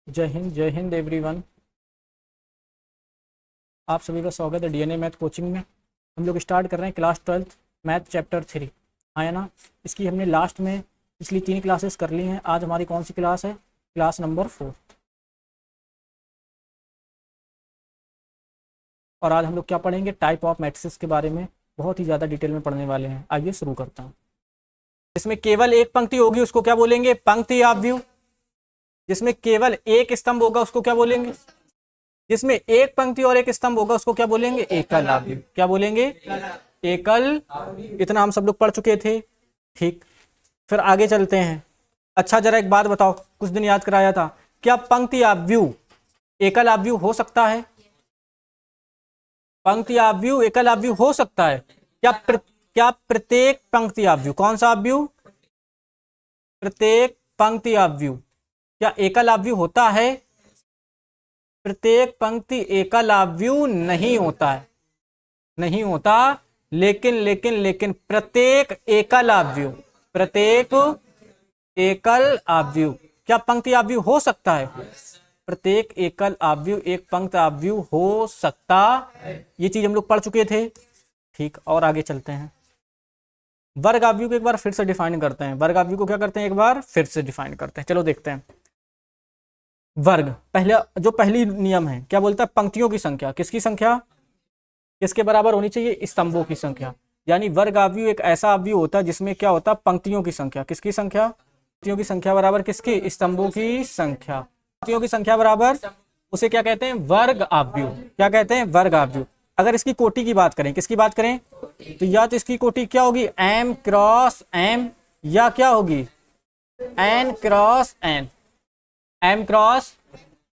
जय हिंद एवरीवन। आप सभी का स्वागत है डीएनए मैथ कोचिंग में। हम लोग स्टार्ट कर रहे हैं क्लास 12th मैथ चैप्टर 3। आया ना, इसकी हमने लास्ट में पिछली 3 क्लासेस कर ली हैं। आज हमारी कौन सी क्लास है? Class number 4। और आज हम लोग क्या पढ़ेंगे? टाइप ऑफ मैट्रिसेस के बारे में बहुत ही ज़्यादा डिटेल में पढ़ने वाले हैं। आइए शुरू करता हूँ। इसमें केवल एक पंक्ति होगी उसको क्या बोलेंगे? पंक्ति ऑफ व्यू। जिसमें केवल एक स्तंभ होगा उसको क्या बोलेंगे? जिसमें एक पंक्ति और एक स्तंभ होगा उसको क्या बोलेंगे? एकल ऑफ व्यू। क्या बोलेंगे? एकल। इतना हम सब लोग पढ़ चुके थे। ठीक, फिर आगे चलते हैं। अच्छा जरा एक बात बताओ, कुछ दिन याद कराया था, क्या पंक्ति ऑफ व्यू एकल ऑफ व्यू हो सकता है? पंक्ति ऑफ व्यू एकल ऑफ व्यू हो सकता है क्या प्रत्येक पंक्ति ऑफ व्यू, कौन सा ऑफ व्यू? प्रत्येक पंक्ति ऑफ व्यू क्या एकल ऑफ व्यू होता है? प्रत्येक पंक्ति एकल ऑफ व्यू नहीं होता है, नहीं होता। लेकिन प्रत्येक एकल ऑफ व्यू, प्रत्येक एकल ऑफ व्यू क्या पंक्ति ऑफ व्यू हो सकता है? प्रत्येक एकल ऑफ व्यू एक पंक्ति ऑफ व्यू हो सकता। ये चीज हम लोग पढ़ चुके थे। ठीक, और आगे चलते हैं। वर्ग ऑफ व्यू को एक बार फिर से डिफाइन करते हैं। वर्ग ऑफ व्यू को क्या करते हैं? एक बार फिर से डिफाइन करते हैं। चलो देखते हैं। वर्ग, पहली नियम है क्या बोलता है? पंक्तियों की संख्या किसकी संख्या किसके बराबर होनी चाहिए? स्तंभों की संख्या। यानी वर्ग ऑफ व्यू एक ऐसा ऑफ व्यू होता है जिसमें क्या होता है? पंक्तियों की संख्या। किसकी संख्या? पंक्तियों की संख्या बराबर किसकी? स्तंभों की संख्या। पंक्तियों की संख्या बराबर उसे क्या कहते हैं? वर्ग ऑफ व्यू। क्या कहते हैं? वर्ग ऑफ व्यू। अगर इसकी कोटि की बात करें, किसकी बात करें? तो या तो इसकी कोटि क्या होगी? m क्रॉस m, या क्या होगी? n cross n। m cross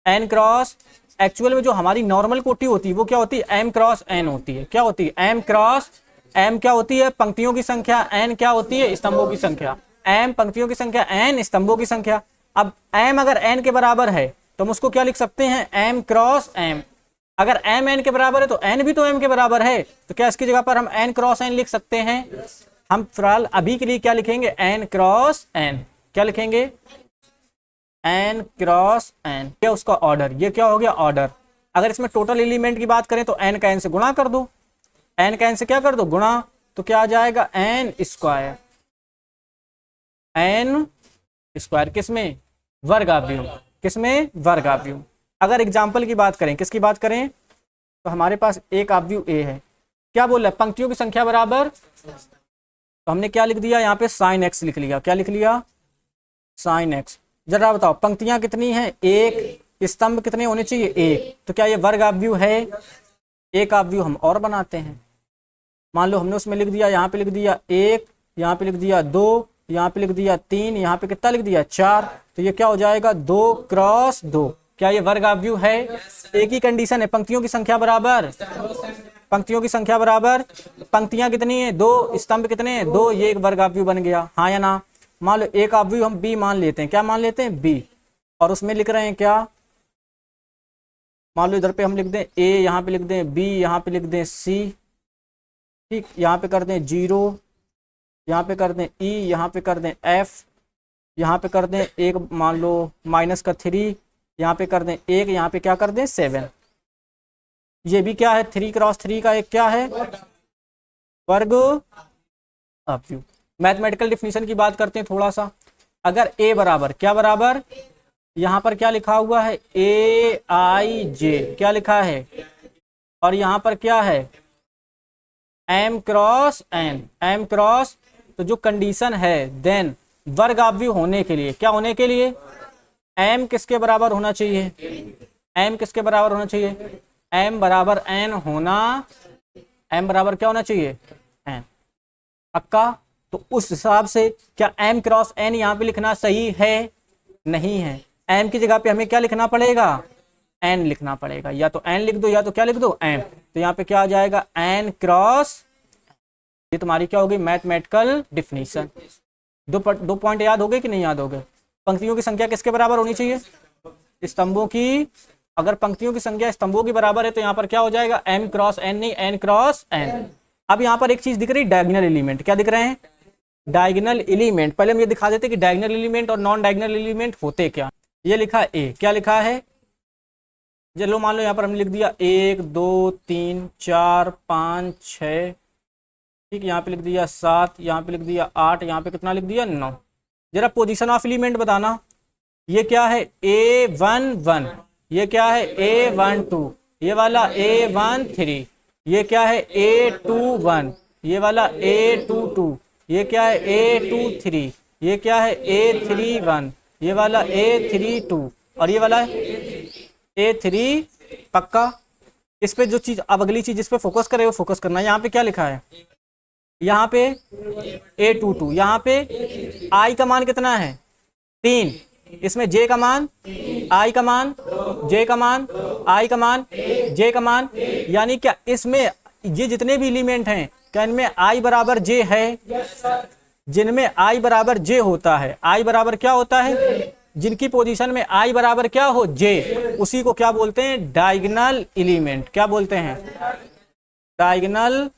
n cross, actual में जो हमारी नॉर्मल कोटि होती है वो क्या होती है? m क्रॉस n होती है। क्या होती है? m क्रॉस m क्या होती है? पंक्तियों की संख्या। n क्या होती है? स्तंभों की संख्या। m पंक्तियों की संख्या, n स्तंभों की संख्या। अब m अगर n के बराबर है तो हम उसको क्या लिख सकते हैं? m cross m। अगर m n के बराबर है तो n भी तो m के बराबर है, तो क्या इसकी जगह पर हम n क्रॉस n लिख सकते हैं? हम फिलहाल अभी के लिए क्या लिखेंगे? n cross n। क्या लिखेंगे? n cross n। क्या उसका ऑर्डर? ये क्या हो गया? ऑर्डर। अगर इसमें टोटल एलिमेंट की बात करें तो n का n से गुणा कर दो। n का n से क्या कर दो? गुणा। तो क्या आ जाएगा? n square. n स्क्वायर किसमें? वर्ग ऑफ व्यू। किसमें? वर्ग ऑफ व्यू। अगर एग्जाम्पल की बात करें, किसकी बात करें? तो हमारे पास एक ऑफ व्यू a है। क्या बोल रहा है? पंक्तियों की संख्या बराबर, तो हमने क्या लिख दिया यहाँ पे? साइन x लिख लिया। क्या लिख लिया? Sine x। जरा बताओ पंक्तियां कितनी हैं? एक। स्तंभ कितने होने चाहिए? एक। तो क्या ये वर्ग ऑफ व्यू है? एक ऑफ व्यू हम और बनाते हैं। मान लो हमने उसमें लिख दिया, यहाँ पे लिख दिया 1, यहाँ पे लिख दिया 2, यहाँ पे लिख दिया 3, यहाँ पे कितना लिख दिया? 4। तो ये क्या हो जाएगा? 2 क्रॉस 2। क्या ये वर्ग ऑफ व्यू है? एक ही कंडीशन है, पंक्तियों की संख्या बराबर। पंक्तियों की संख्या बराबर, पंक्तियां कितनी है? 2, स्तंभ कितने हैं? 2। ये एक वर्ग ऑफ व्यू बन गया, हाँ या ना? मान लो एक ऑफ व्यू हम b मान लेते हैं। क्या मान लेते हैं? b। और उसमें लिख रहे हैं क्या? मान लो इधर पे हम लिख दें a, यहाँ पे लिख दें b, यहाँ पे लिख दें c। ठीक, यहाँ पे कर दें 0, यहाँ पे कर दें e, यहाँ पे कर दें f, यहाँ पे कर दें एक, मान लो माइनस का 3, यहाँ पे कर दें 1, यहाँ पे क्या कर दें? 7। ये भी क्या है? 3 क्रॉस 3 का एक क्या है? वर्ग ऑफ व्यू। मैथमेटिकल डिफिनीशन की बात करते हैं थोड़ा सा। अगर a बराबर, क्या बराबर? यहाँ पर क्या लिखा हुआ है? aij। क्या लिखा है? और यहाँ पर क्या है? m cross n। m cross, तो जो कंडीशन है देन वर्ग ऑफ व्यू होने के लिए, क्या होने के लिए? m किसके बराबर होना चाहिए? m किसके बराबर होना चाहिए? m बराबर n होना। m बराबर क्या होना चाहिए? n। पक्का? तो उस हिसाब से क्या m क्रॉस n यहाँ पे लिखना सही है? नहीं है। m की जगह पे हमें क्या लिखना पड़ेगा? n लिखना पड़ेगा। या तो n लिख दो या तो क्या लिख दो? m। तो यहाँ पे क्या आ जाएगा? n cross. ये तुम्हारी क्या होगी? Mathematical definition. दो पॉइंट याद हो गए कि नहीं याद हो गए? पंक्तियों की संख्या किसके बराबर होनी चाहिए? स्तंभों की। अगर पंक्तियों की संख्या स्तंभों की बराबर है तो यहाँ पर क्या हो जाएगा? m क्रॉस n, नहीं n क्रॉस n। अब यहाँ पर एक चीज दिख रही है, डायगोनल एलिमेंट। क्या दिख रहे हैं? Diagonal element. पहले हम ये दिखा देते कि डायगोनल एलिमेंट और नॉन डायगोनल एलिमेंट होते क्या। ये लिखा है ए, क्या लिखा है, चलो मान लो यहाँ पर हमने लिख दिया 1 2 3 4 5 6, ठीक, यहाँ पे लिख दिया 7, यहाँ पे लिख दिया 8, यहाँ पे कितना लिख दिया 9। जरा पोजीशन ऑफ एलिमेंट बताना, ये क्या है A11, ये क्या है A12, ये वाला A13, ये क्या है A21, ये वाला A22, ये क्या है A23, ये क्या है A31, ये वाला A32 और ये वाला A3। पक्का? इस पे जो चीज, अब अगली चीज इस पे फोकस करे वो फोकस करना। यहाँ पे क्या लिखा है, यहाँ पे A22, यहाँ पे I का मान कितना है 3, इसमें J का मान, I का मान, J का मान, I का मान, J का मान, यानी क्या इसमें ये जितने भी एलिमेंट हैं क्या इनमें I बराबर J है? जिनमें I बराबर J होता है, I बराबर क्या होता है, जिनकी पोजीशन में I बराबर क्या हो J, उसी को क्या बोलते हैं, डायगोनल एलिमेंट। क्या बोलते हैं, डायगोनल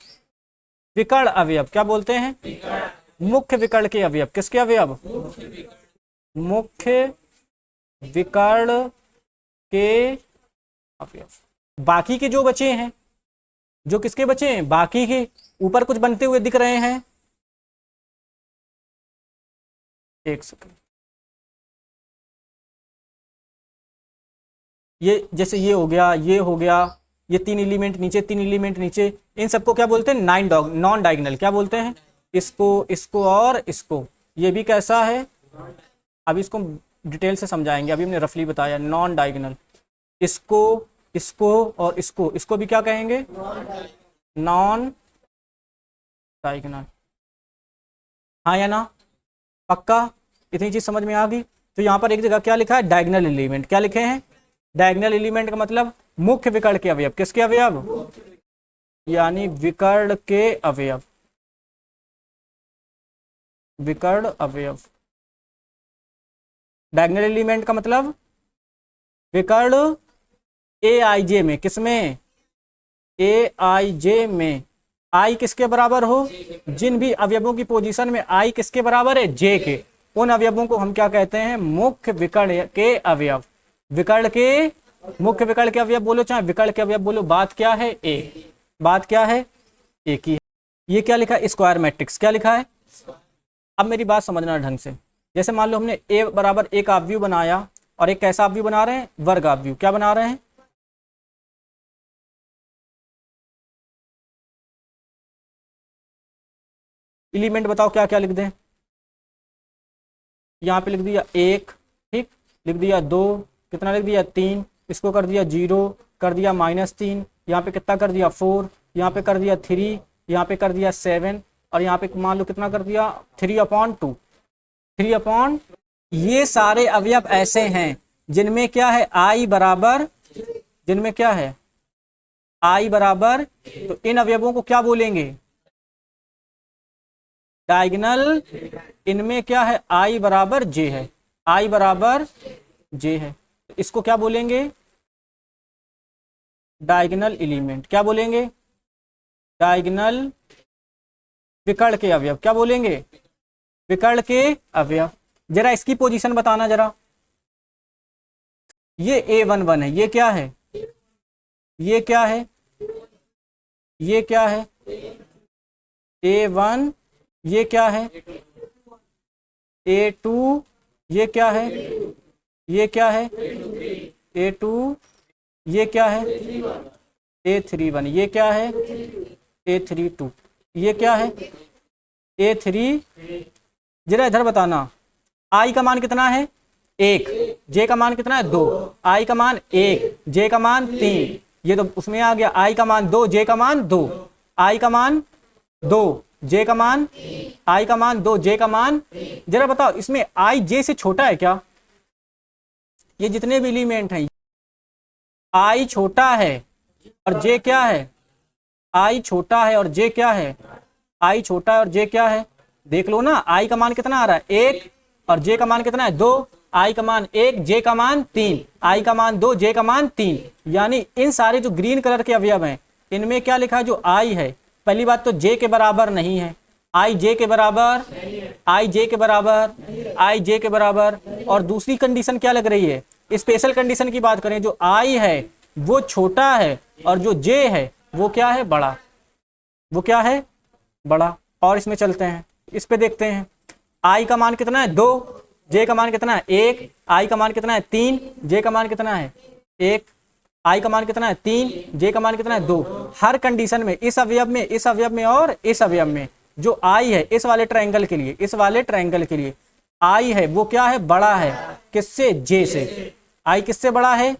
विकर्ण अवयव। क्या बोलते हैं, मुख्य विकर्ण के अवयव। किसके अवयव, मुख्य विकर्ण के अवयव। बाकी के जो बचे हैं, जो किसके बचे हैं, बाकी के, ऊपर कुछ बनते हुए दिख रहे हैं, एक सेकंड, ये जैसे ये हो गया, ये हो गया, ये 3 एलिमेंट नीचे, 3 एलिमेंट नीचे, इन सबको क्या बोलते हैं, नॉन डायगोनल। क्या बोलते हैं, इसको, इसको और इसको। ये भी कैसा है, अभी इसको डिटेल से समझाएंगे, अभी हमने रफली बताया नॉन डायगोनल। इसको, इसको और इसको भी क्या कहेंगे, नॉन डायगोनल। हाँ या ना, पक्का? इतनी चीज समझ में आ गई? तो यहाँ पर एक जगह क्या लिखा है, डायगोनल एलिमेंट। क्या लिखे हैं, डायगोनल एलिमेंट का मतलब मुख्य विकर्ण के अवयव। किसके अवयव, यानी विकर्ण के अवयव, विकर्ण अवयव। डायगोनल एलिमेंट का मतलब विकर्ण AIJ में, किसमें, AIJ में I किसके बराबर हो, जिन भी अवयवों की पोजीशन में I किसके बराबर है, J के, उन अवयवों को हम क्या कहते हैं, मुख्य विकर्ण के अवयव। विकर्ण के, मुख्य विकर्ण के अवयव बोलो चाहे विकर्ण के अवयव बोलो, बात क्या है, एक, बात क्या है, एक ही है। ये क्या लिखा है, स्क्वायर मैट्रिक्स। क्या लिखा है, अब मेरी बात समझना ढंग से। जैसे मान लो हमने A बराबर एक आव्यूह बनाया, और एक कैसा आव्यूह बना रहे हैं, वर्ग आव्यूह। क्या बना रहे हैं, एलिमेंट बताओ क्या क्या लिख दें। यहाँ पे लिख दिया 1, ठीक, लिख दिया 2, कितना लिख दिया 3, इसको कर दिया 0, कर दिया -3, यहाँ पे कितना कर दिया 4, यहाँ पे कर दिया 3, यहाँ पे कर दिया 7, और यहाँ पे मान लो कितना कर दिया 3/2, 3/। ये सारे अवयव ऐसे हैं जिनमें क्या है, I बराबर, जिनमें क्या है, I बराबर, तो इन अवयवों को क्या बोलेंगे, डायगोनल। इनमें क्या है, I बराबर J है, I बराबर J है, इसको क्या बोलेंगे, डायगोनल एलिमेंट। क्या बोलेंगे, डायगोनल विकर्ण के अवयव। क्या बोलेंगे, विकर्ण के अवयव। जरा इसकी पोजीशन बताना जरा, ये A11 है, ये क्या है, ये क्या है, ये क्या है A1, ये क्या है A2, ये क्या है, ये क्या है A2, ये क्या है A31, ये क्या है A32, ये क्या है A3। जरा इधर बताना, I का मान कितना है 1, J का मान कितना है 2, I का मान 1, J का मान 3, ये तो उसमें आ गया, I का मान 2, J का मान 2, I का मान 2, J का मान, I का मान 2, J का मान। जरा बताओ इसमें I J से छोटा है क्या, ये जितने भी एलिमेंट हैं I छोटा है और J क्या है, I छोटा है और J क्या है, I छोटा है और J क्या है, देख लो ना, I का मान कितना आ रहा है 1 और J का मान कितना है 2, I का मान 1, J का मान 3, I का मान 2, J का मान 3। यानी इन सारे जो ग्रीन कलर के अवयव हैं इनमें क्या लिखा है, जो I है, पहली बात तो J के बराबर नहीं है, I J के बराबर, I J के बराबर, I J के बराबर, और दूसरी कंडीशन क्या लग रही है, स्पेशल कंडीशन की बात करें, जो आई है वो छोटा है और जो जे है वो क्या है, बड़ा, वो क्या है, बड़ा। और इसमें चलते हैं, इस पे देखते हैं, आई का मान कितना है 2, जे का मान कितना है 1, आई का मान कितना है 3, जे का मान कितना है 1, आई का मान कितना है 3, जे का मान कितना है 2। हर कंडीशन में इस अवयव में, इस अवयव में और इस अवयव में जो आई है इस वाले ट्रायंगल के लिए, इस वाले ट्रायंगल के लिए आई है वो क्या है, बड़ा है, किससे, जे से। आई किससे बड़ा है,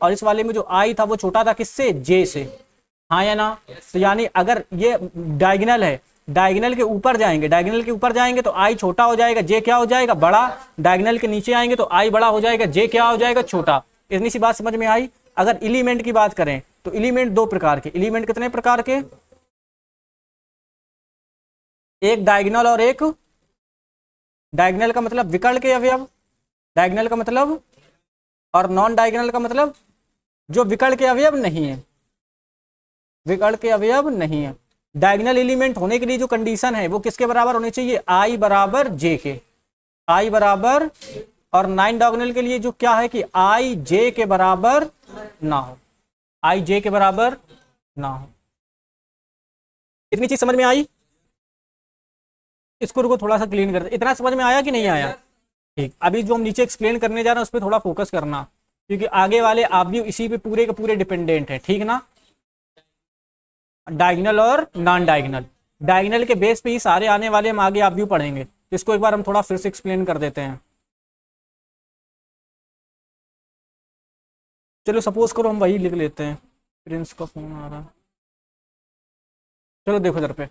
और इस वाले में जो आई था वो छोटा था, किससे, जे से। हाँ या ना। तो यानी अगर ये डायगोनल है, डायगोनल के ऊपर जाएंगे, डायगोनल के ऊपर जाएंगे तो आई छोटा हो जाएगा, जे क्या हो जाएगा, बड़ा। डायगोनल के नीचे आएंगे तो आई बड़ा हो जाएगा, जे क्या हो जाएगा, छोटा। इतनी सी बात समझ में आई। अगर एलिमेंट की बात करें तो एलिमेंट 2 प्रकार के, एलिमेंट कितने प्रकार के, एक डायगोनल और एक, डायगोनल का मतलब विकर्ण के अवयव, डायगोनल का मतलब, और नॉन डायगोनल का मतलब जो विकर्ण के अवयव नहीं है, विकर्ण के अवयव नहीं है। डायगोनल एलिमेंट होने के लिए जो कंडीशन है वो किसके बराबर होनी चाहिए, आई बराबर जे के, आई बराबर। और 9 डायगोनल के लिए जो क्या है कि आई जे के बराबर ना हो, आई जे के बराबर ना हो। इतनी चीज समझ में आई। इसको रुको थोड़ा सा क्लीन कर दे। इतना समझ में आया कि नहीं आया, ठीक। अभी जो हम नीचे एक्सप्लेन करने जा रहे हैं उस पर थोड़ा फोकस करना, क्योंकि आगे वाले आप भी इसी पे पूरे के पूरे डिपेंडेंट है, ठीक ना। डायगोनल और नॉन डायगोनल, डायगोनल के बेस पे ही सारे आने वाले हम आगे आप भी पढ़ेंगे। तो इसको एक बार हम थोड़ा फिर से एक्सप्लेन कर देते हैं। चलो सपोज करो हम वही लिख लेते हैं, प्रिंस का फोन आ रहा है। चलो देखो इधर पे,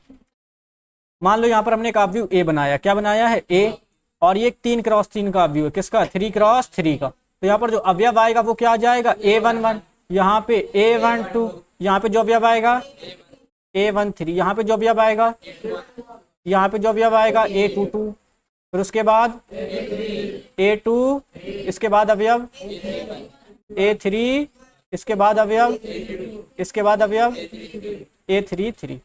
मान लो यहाँ पर हमने एक ऑब्जेक्ट ए बनाया, क्या बनाया है, ए, और ये 3x3 का ऑब्जेक्ट है, किसका, 3x3 का। तो यहाँ पर जो अवयव आएगा वो क्या आ जाएगा, A11, यहाँ पे A12, यहाँ पे जो अवयव आएगा A13, यहाँ पे जो अवयव आएगा, यहाँ पे जो अवयव आएगा A22, फिर उसके बाद A2, इसके बाद अवयव A3, इसके बाद अवयव, इसके बाद अवयव A33।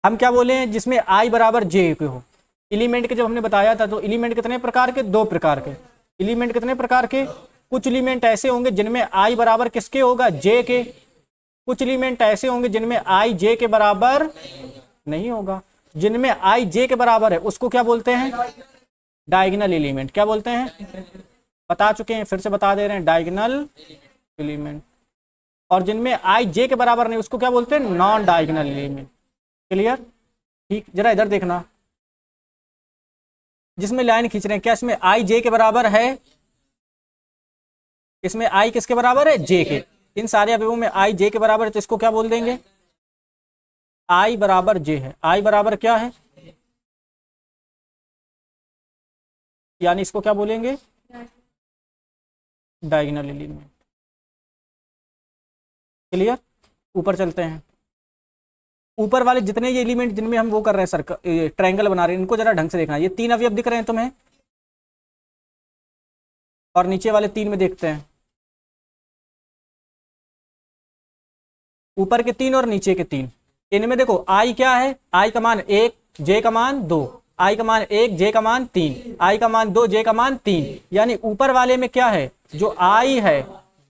हम क्या बोले हैं, जिसमें आई बराबर जे के हो। एलिमेंट के जब हमने बताया था तो एलिमेंट कितने प्रकार के, 2 प्रकार के। एलिमेंट कितने प्रकार के, कुछ एलिमेंट ऐसे होंगे जिनमें आई बराबर किसके होगा, जे के। कुछ एलिमेंट ऐसे होंगे जिनमें आई जे के बराबर नहीं होगा। जिनमें आई जे के बराबर है उसको क्या बोलते हैं, डायगोनल एलिमेंट। क्या बोलते हैं, बता चुके हैं, फिर से बता दे रहे हैं, डायगोनल एलिमेंट। और जिनमें आई जे के बराबर नहीं उसको क्या बोलते हैं, नॉन डायगोनल एलिमेंट। क्लियर, ठीक। जरा इधर देखना, जिसमें लाइन खींच रहे हैं, क्या इसमें आई जे के बराबर है, इसमें आई किसके बराबर है, जे के। इन सारे अवयवों में आई जे के बराबर है तो इसको क्या बोल देंगे, आई बराबर जे है। आई बराबर क्या है, यानी इसको क्या बोलेंगे, डायगोनल एलिमेंट। क्लियर। ऊपर चलते हैं, ऊपर वाले जितने ये एलिमेंट जिनमें हम वो कर रहे हैं सर्कल, ट्रायंगल बना रहे हैं, इनको जरा ढंग से देखना। ये 3 अवयव दिख रहे हैं तुम्हें, और नीचे वाले 3 में देखते हैं, ऊपर के 3 और नीचे के 3। इनमें देखो आई क्या है, आई का मान 1, जे का मान 2, आई का मान 1, जे का मान 3, आई का मान 2, जे का मान 3। यानी ऊपर वाले में क्या है, जो आई है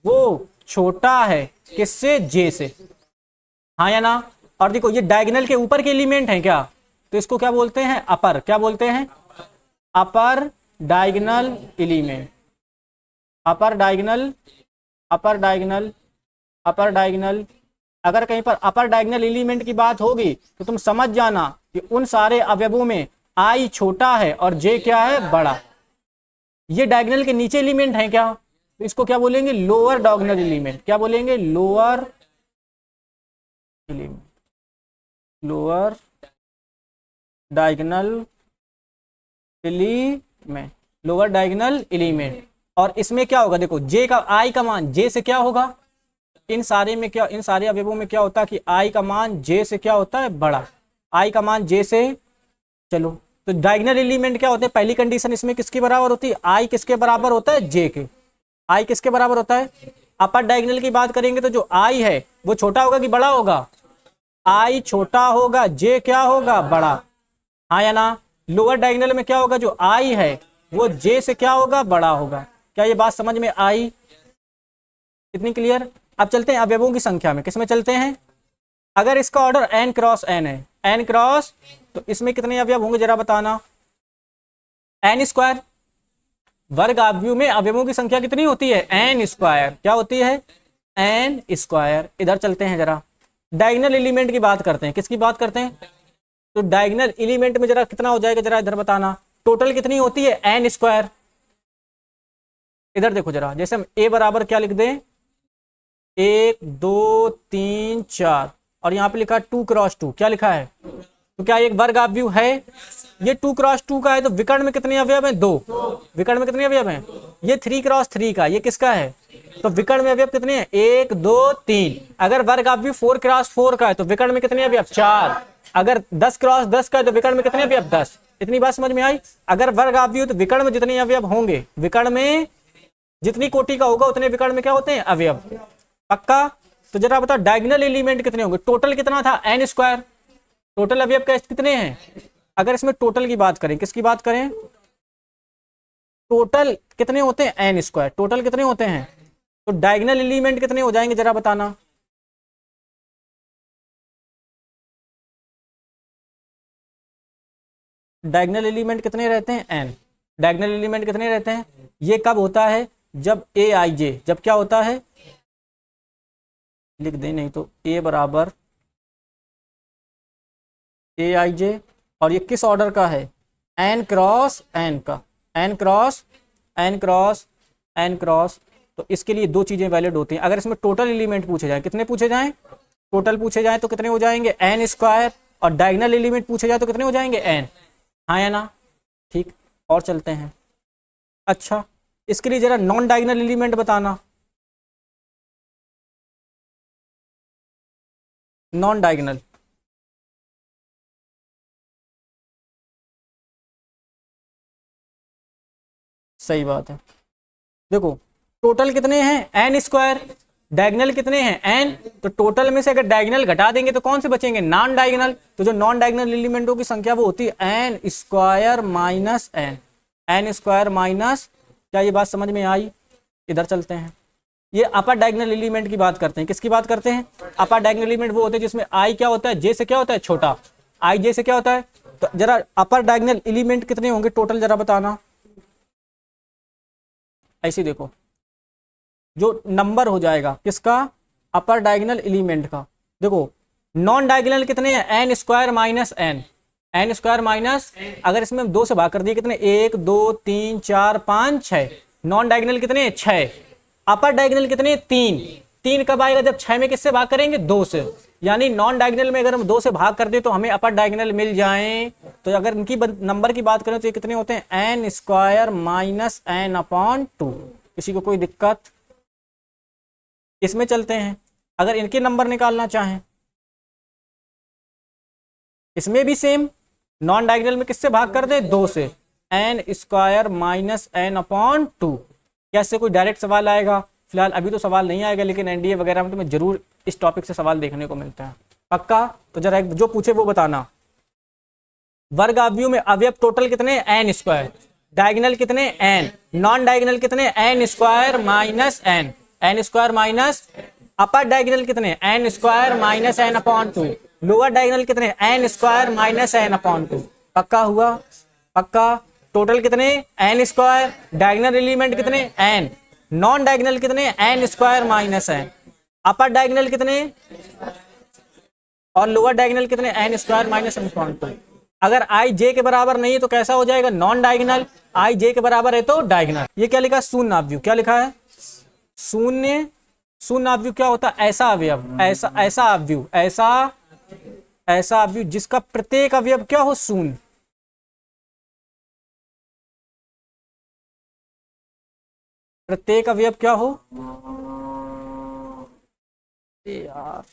वो छोटा है किससे, जे से। हाँ या ना। और देखो ये डायगोनल के ऊपर के एलिमेंट हैं क्या, तो इसको क्या बोलते हैं, अपर। क्या बोलते हैं, अपर डायगोनल एलिमेंट। अपर डायगोनल, अपर डायगोनल, अपर डायगोनल। अगर कहीं पर अपर डायगोनल एलिमेंट की बात होगी तो तुम समझ जाना कि उन सारे अवयवों में आई छोटा है और जे क्या है, बड़ा। ये डायगोनल के नीचे एलिमेंट है क्या, तो इसको क्या बोलेंगे, लोअर डायगोनल एलिमेंट। क्या बोलेंगे, lower element, lower diagonal element, lower diagonal element. और इसमें क्या होगा, देखो जे का, आई का मान जे से क्या होगा, इन सारे में क्या, इन सारे अवयवों में क्या होता है कि आई का मान जे से क्या होता है, बड़ा। आई का मान जे से, चलो तो डायगोनल एलिमेंट क्या होते हैं, पहली कंडीशन इसमें किसके बराबर होती है, आई किसके बराबर होता है, जे के। आई किसके बराबर होता है। अपर डायगोनल की बात करेंगे तो जो आई है वो छोटा होगा कि बड़ा होगा, आई छोटा होगा, जे क्या होगा, बड़ा। हाँ या ना। लोअर डायगोनल में क्या होगा, जो आई है वो जे से क्या होगा, बड़ा होगा। क्या ये बात समझ में आई? कितनी क्लियर? अब चलते हैं अवयवों की संख्या में। किसमें चलते हैं? अगर इसका ऑर्डर n क्रॉस n है, n क्रॉस, तो इसमें कितने अवयव होंगे जरा बताना? n square. वर्ग अवयव में अवयवों की संख्या कितनी होती है? n square. क्या होती है? n square. इधर चलते हैं जरा, डायगोनल एलिमेंट की बात करते हैं। किसकी बात करते हैं? तो डायगोनल एलिमेंट में जरा कितना हो जाएगा, जरा इधर बताना। टोटल कितनी होती है? n square. इधर देखो जरा, जैसे हम a बराबर क्या लिख दें, 1 2 3 4, और यहाँ पे लिखा 2 क्रॉस 2। क्या लिखा है? तो क्या एक वर्ग अवयव है? ये 2 क्रॉस 2 का है, तो विकर्ण में कितने अवयव हैं? 2। विकर्ण में कितने अवयव हैं? ये 3 क्रॉस 3 का, ये किसका है? तो विकर्ण में अवयव कितने हैं? 1 2 3। अगर वर्ग अवयव 4 क्रॉस 4 का है, तो विकर्ण में कितने अवयव? 4। अगर 10 क्रॉस 10 का है, तो विकर्ण में कितने अवयव? 10। इतनी बात समझ में आई? अगर वर्ग अवयव, तो विकर्ण में जितने अवयव होंगे, विकर्ण में जितनी कोटि का होगा उतने विकर्ण में क्या होते हैं? अवयव। पक्का? तो जरा बताओ डायगोनल एलिमेंट कितने होंगे? टोटल कितना था? n square. टोटल अवयव कितने हैं? अगर इसमें टोटल की बात करें, किसकी बात करें? टोटल कितने होते हैं? n square. टोटल कितने होते हैं? तो डायगोनल एलिमेंट कितने हो जाएंगे जरा बताना? डायगोनल एलिमेंट कितने रहते हैं? n। डायगोनल एलिमेंट कितने रहते हैं? ये कब होता है? जब a i j, जब क्या होता है, लिख दें नहीं तो a बराबर ए आई जे, और ये किस ऑर्डर का है? n क्रॉस n का। n cross n cross n cross. तो इसके लिए दो चीजें वैलिड होती हैं। अगर इसमें टोटल एलिमेंट पूछे जाए, कितने पूछे जाएं? टोटल पूछे जाए तो कितने हो जाएंगे? n square. और डायगोनल एलिमेंट पूछे जाए तो कितने हो जाएंगे? n। हाँ या ना? ठीक। और चलते हैं। अच्छा, इसके लिए जरा नॉन डायगोनल एलिमेंट बताना। नॉन डायगोनल, सही बात है। देखो टोटल कितने हैं? n square. डायगोनल कितने हैं? n। तो टोटल में से अगर डायगोनल घटा देंगे तो कौन से बचेंगे? Non diagonal. तो जो नॉन डायगोनल एलिमेंटों की संख्या वो होती है n square minus n। n square minus. क्या ये बात समझ में आई? इधर चलते हैं। ये अपर डायगोनल एलिमेंट की बात करते हैं। किसकी बात करते हैं? अपर डायगोनल एलिमेंट वो होते हैं जिसमें i क्या होता है? j से क्या होता है? छोटा। i j से क्या होता है? तो जरा अपर डायगोनल एलिमेंट कितने होंगे टोटल जरा बताना। ऐसे देखो, जो नंबर हो जाएगा किसका? अपर डायगोनल एलिमेंट का। देखो नॉन डायगोनल कितने हैं? n square minus n। n square minus, अगर इसमें हम 2 से भाग कर दिए कितने? 1 2 3 4 5 6। नॉन डायगोनल कितने हैं? 6। अपर डायगोनल कितने? 3। 3 कब आएगा? जब 6 में किससे भाग करेंगे? 2 से। यानी नॉन डायगोनल में अगर हम 2 से भाग कर दे तो हमें अपर डायगोनल मिल जाए। तो अगर इनकी नंबर की बात करें तो ये कितने होते हैं? n square minus n upon 2। किसी को कोई दिक्कत? इसमें चलते हैं। अगर इनके नंबर निकालना चाहें, इसमें भी सेम, नॉन डायगोनल में किससे भाग कर दे? 2 से। n square minus n upon 2। क्या इससे कोई डायरेक्ट सवाल आएगा? फिलहाल अभी तो सवाल नहीं आएगा, लेकिन एनडीए वगैरह में तुम्हें जरूर इस टॉपिक से सवाल देखने को मिलता है। पक्का? तो जरा जो पूछे वो बताना। वर्ग अवयव में अवयव टोटल कितने? n square. डायगोनल कितने? n। नॉन डायगोनल कितने? n square minus n। n square minus, upper diagonal कितने? n square minus n upon 2। Lower diagonal कितने? n square minus n upon 2। पक्का हुआ? पक्का। टोटल कितने? n square. डायगोनल एलिमेंट कितने? n। Non diagonal कितने? n square minus n। Upper diagonal कितने और लोअर डायगोनल कितने? n square minus n upon 2। अगर i j के बराबर नहीं है तो कैसा हो जाएगा? Non diagonal. i j के बराबर है तो डायगोनल। ये क्या लिखा? शून्य अवयव। क्या लिखा है? शून्य। शून्य अवयव क्या होता है? ऐसा अवयव, ऐसा अवयव, ऐसा अवयव जिसका प्रत्येक अवयव क्या हो? शून्य। प्रत्येक अवयव क्या हो? यार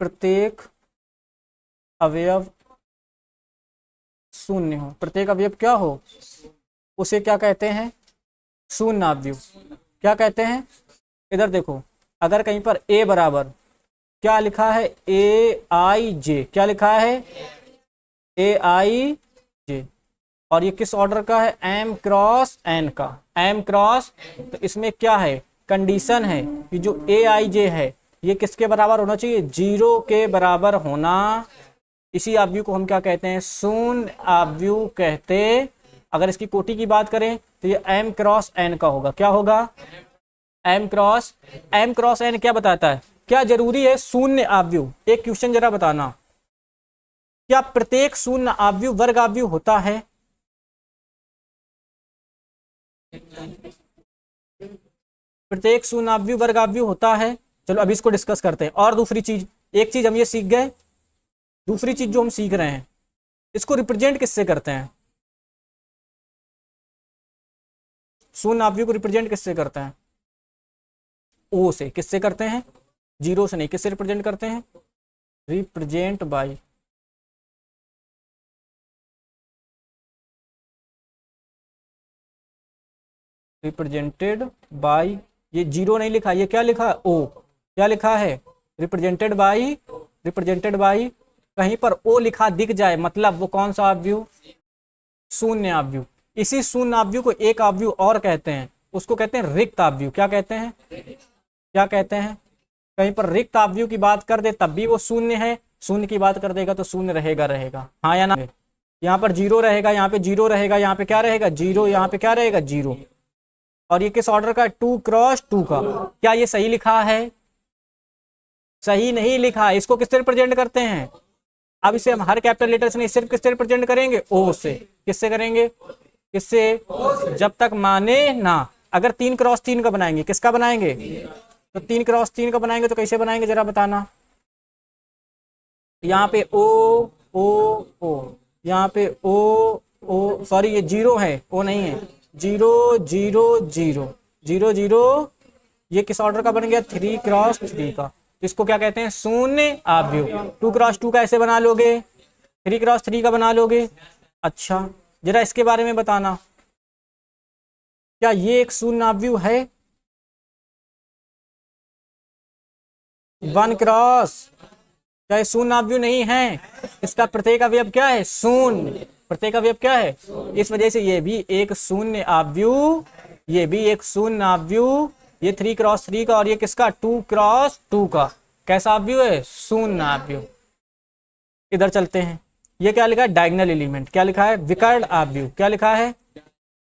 प्रत्येक अवयव शून्य हो। प्रत्येक अवयव क्या हो? उसे क्या कहते हैं? शून्य अवयव। क्या कहते हैं? इधर देखो, अगर कहीं पर a बराबर क्या लिखा है, ए आई जे, क्या लिखा है, ए आई जे। और ये किस ऑर्डर का है, एम क्रॉस एन का, एम क्रॉस। तो इसमें क्या है, कंडीशन है कि जो ए आई जे है ये किसके बराबर होना चाहिए, 0 के बराबर होना। इसी आव्यूह को हम क्या कहते हैं, शून्य आव्यूह कहते। अगर इसकी कोटि की बात करें तो ये एम क्रॉस एन का होगा। क्या होगा, एम क्रॉस एन क्या बताता है, क्या जरूरी है शून्य आव्यूह। एक क्वेश्चन जरा बताना, क्या प्रत्येक शून्य आव्यूह वर्ग आव्यूह होता है। प्रत्येक शून्य आव्यूह वर्ग आव्यूह होता है। चलो अभी इसको डिस्कस करते हैं। और दूसरी चीज, एक चीज हम ये सीख गए, दूसरी चीज जो हम सीख रहे हैं, इसको रिप्रेजेंट किससे करते हैं, शून्य आव्यूह को रिप्रेजेंट किससे करते हैं, ओ से। किससे करते हैं, 0 से नहीं, किससे रिप्रेजेंट करते हैं, रिप्रेजेंट बाय, रिप्रेजेंटेड बाय। ये 0 नहीं लिखा, ये क्या लिखा, ओ। क्या लिखा है, रिप्रेजेंटेड बाय, रिप्रेजेंटेड बाय। कहीं पर ओ लिखा दिख जाए मतलब वो कौन सा आव्यूह, शून्य आव्यूह। इसी शून्य आव्यूह को एक आव्यूह और कहते हैं, उसको कहते हैं रिक्त आव्यूह। क्या कहते हैं, क्या कहते हैं। कहीं पर रिक्त आव्यूह की बात कर दे तब भी वो शून्य है, शून्य की बात कर देगा तो शून्य रहेगा, रहेगा, हाँ या ना। यहाँ पर 0 रहेगा, यहाँ पे 0 रहेगा, यहाँ पे क्या रहेगा, 0, यहाँ पे क्या रहेगा, 0। और ये किस ऑर्डर का, 2 क्रॉस 2 का। क्या ये सही लिखा है, सही नहीं लिखा। इसको किससे रिप्रेजेंट करते हैं, अब इसे हम हर कैपिटल लेटर से नहीं, सिर्फ किससे रिप्रेजेंट करेंगे, ओ से। किससे करेंगे, किससे, जब तक माने ना। अगर 3 क्रॉस 3 का बनाएंगे, किसका बनाएंगे, तो 3 क्रॉस 3 का बनाएंगे तो कैसे बनाएंगे जरा बताना। यहाँ पे ओ ओ ओ, यहाँ पे ओ सॉरी ये 0 है, ओ नहीं है, 0 0 0 0 0। ये किस ऑर्डर का बन गया, 3 क्रॉस 3 का। इसको क्या कहते हैं, शून्य आव्यूह। 2 क्रॉस 2 का ऐसे बना लोगे, 3 क्रॉस 3 का बना लोगे। अच्छा जरा इसके बारे में बताना, क्या ये एक शून्य आव्यूह है, 1 क्रॉस, क्या ये शून्य आव्यूह नहीं है। इसका प्रत्येक अवयव क्या है, शून्य। प्रत्येक अवयव क्या है, इस वजह से ये भी एक शून्य आव्यूह, ये भी एक शून्य आव्यूह। ये 3 क्रॉस 3 का और ये किसका, 2 क्रॉस 2 का। कैसा आव्यूह है, शून्य आव्यूह। इधर चलते हैं, ये क्या लिखा है, डायगोनल एलिमेंट। क्या लिखा है, विकर्ण आव्यूह। क्या लिखा है,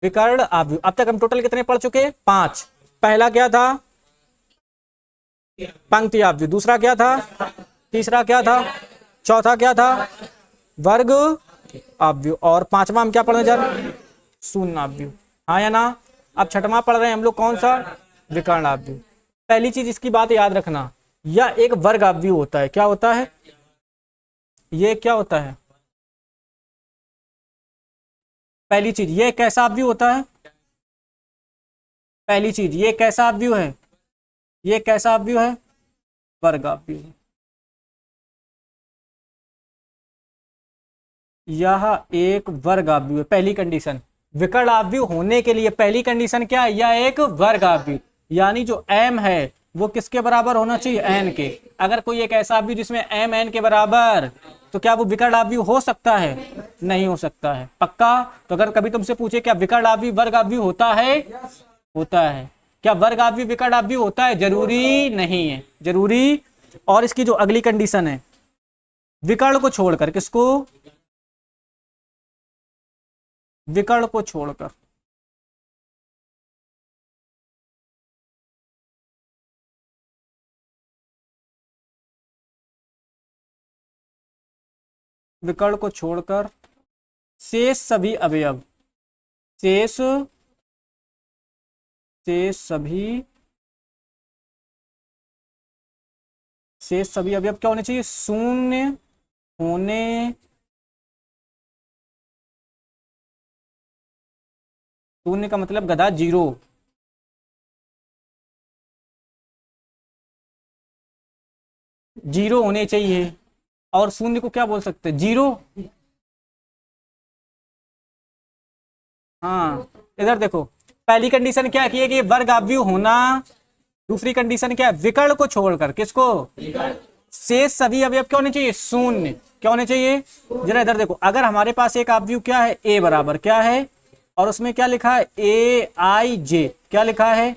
विकर्ण आव्यूह। अब तक हम टोटल कितने पढ़ चुके, 5। पहला क्या था, पंक्ति आव्यूह। दूसरा क्या था, तीसरा क्या था, चौथा क्या था, वर्ग आव्यूह। और पांचवा हम क्या पढ़ने जा रहे हैं, शून्य आव्यूह, हाँ या ना। अब छठवां पढ़ रहे हैं हम लोग, कौन सा, विकर्ण आव्यूह। पहली चीज इसकी बात याद रखना, यह एक वर्ग आव्यूह होता है। क्या होता है, ये क्या होता है, पहली चीज ये कैसा आव्यूह होता है, पहली चीज ये कैसा आव्यूह है, ये कैसा आव्यूह है, वर्ग आव्यूह। यह एक वर्ग आव्यूह है, पहली कंडीशन। विकर्ण आव्यूह होने के लिए पहली कंडीशन क्या है, यह एक वर्ग आव्यूह, यानी जो m है वो किसके बराबर होना चाहिए, n के। अगर कोई एक ऐसा आव्यूह जिसमें m n के बराबर, तो क्या वो विकर्ण आव्यूह हो सकता है, नहीं हो सकता है, पक्का। तो अगर कभी तुमसे पूछे क्या विकर्ण आव्यूह वर्ग आव्यूह होता है, होता है। क्या वर्ग आव्यूह विकर्ण आव्यूह होता है, जरूरी नहीं है, जरूरी। और इसकी जो अगली कंडीशन है, विकर्ण को छोड़कर, किसको, विकर्ण को छोड़कर, विकर्ण को छोड़कर शेष सभी अवयव, शेष शेष सभी शेष सभी अवयव क्या होने चाहिए, शून्य होने, शून्य का मतलब गधा 0, जीरो होने चाहिए। और शून्य को क्या बोल सकते हैं, 0। हाँ इधर देखो, पहली कंडीशन क्या की, वर्ग आव्यूह होना। दूसरी कंडीशन क्या है, विकर्ण को छोड़कर, किसको, शेष सभी अवयव क्या होने चाहिए? शून्य। क्या होने चाहिए? जरा इधर देखो, अगर हमारे पास एक अवयव क्या है, ए बराबर क्या है, और उसमें क्या लिखा है, ए आई जे, क्या लिखा है,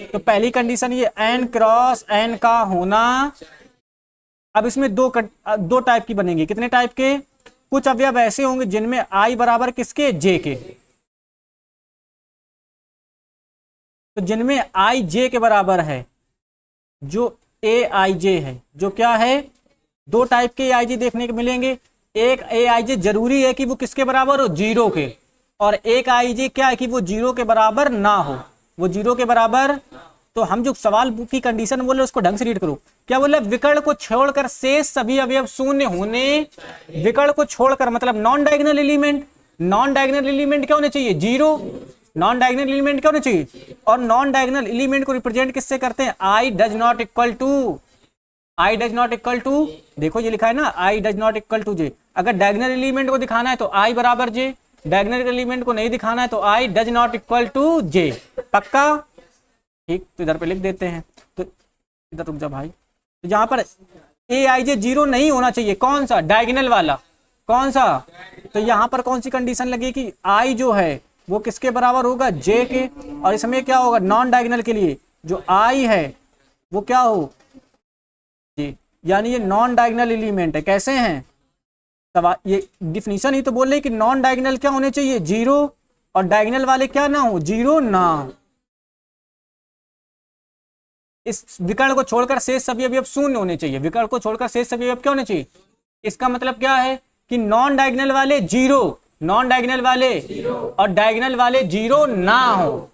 तो पहली कंडीशन ये एन क्रॉस एन का होना। अब इसमें दो टाइप की बनेंगी। कितने टाइप के? कुछ अवयव ऐसे होंगे जिनमें आई बराबर किसके? जे के। तो जिनमें आई जे के बराबर है, जो ए आई जे है, जो क्या है, दो टाइप के ए आई जे देखने को मिलेंगे। एक ए आई जे जरूरी है कि वो किसके बराबर हो? जीरो के। और एक आई जे क्या है कि वो जीरो के बराबर ना हो, वो जीरो के बराबर। तो हम जो सवाल की कंडीशन बोले उसको ढंग से रीड करो। क्या बोले? विकर्ण को छोड़कर शेष सभी अवयव शून्य होने। विकर्ण को छोड़कर मतलब non diagonal element. Non diagonal element क्या होने चाहिए? जीरो। नॉन डायगोनल एलिमेंट क्या होने चाहिए? और नॉन डायगोनल एलिमेंट को रिप्रेजेंट किससे करते हैं? I does not equal to. I does not equal to, देखो ये लिखा है ना, I does not equal to J. अगर डायगोनल एलिमेंट को दिखाना है तो आई बराबर जे, डायगोनल एलिमेंट को नहीं दिखाना है तो I does not equal to J. पक्का? ठीक, तो इधर पे लिख देते हैं। तो इधर रुक जा भाई। तो यहाँ पर ए आई जे जीरो नहीं होना चाहिए। कौन सा? डायगोनल वाला। कौन सा? तो यहाँ पर कौन सी कंडीशन लगी कि आई जो है वो किसके बराबर होगा? जे के। और इसमें क्या होगा? नॉन डायगोनल के लिए जो आई है वो क्या हो? जी, यानी ये नॉन डायगोनल एलिमेंट है। कैसे हैं? तब ये डिफिनीशन ही तो बोल रही कि नॉन डायगोनल क्या होने चाहिए? जीरो। और डायगोनल वाले क्या ना हो? जीरो ना हो। इस विकर्ण को छोड़कर शेष सभी अवयव शून्य होने चाहिए। विकर्ण को छोड़कर शेष सभी अवयव क्या होने चाहिए? इसका मतलब क्या है कि नॉन डायगोनल वाले जीरो, नॉन डायगोनल वाले और डायगोनल वाले जीरो ना हो,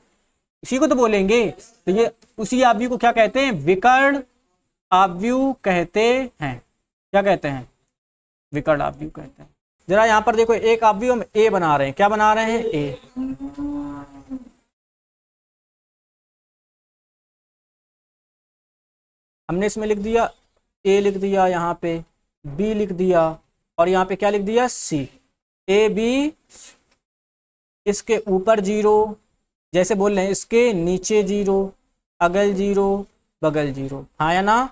इसी को तो बोलेंगे। तो ये उसी अवयव को क्या कहते हैं? विकर्ण अवयव कहते हैं। क्या कहते हैं? विकर्ण अवयव कहते हैं। जरा यहां पर देखो, एक अवयव हम ए बना रहे हैं। क्या बना रहे हैं? ए। हमने इसमें लिख दिया ए, लिख दिया यहाँ पे बी, लिख दिया, और यहाँ पे क्या लिख दिया? सी। ए बी, इसके ऊपर जीरो, जैसे बोल रहे हैं इसके नीचे जीरो, अगल जीरो, बगल जीरो, हाँ या ना?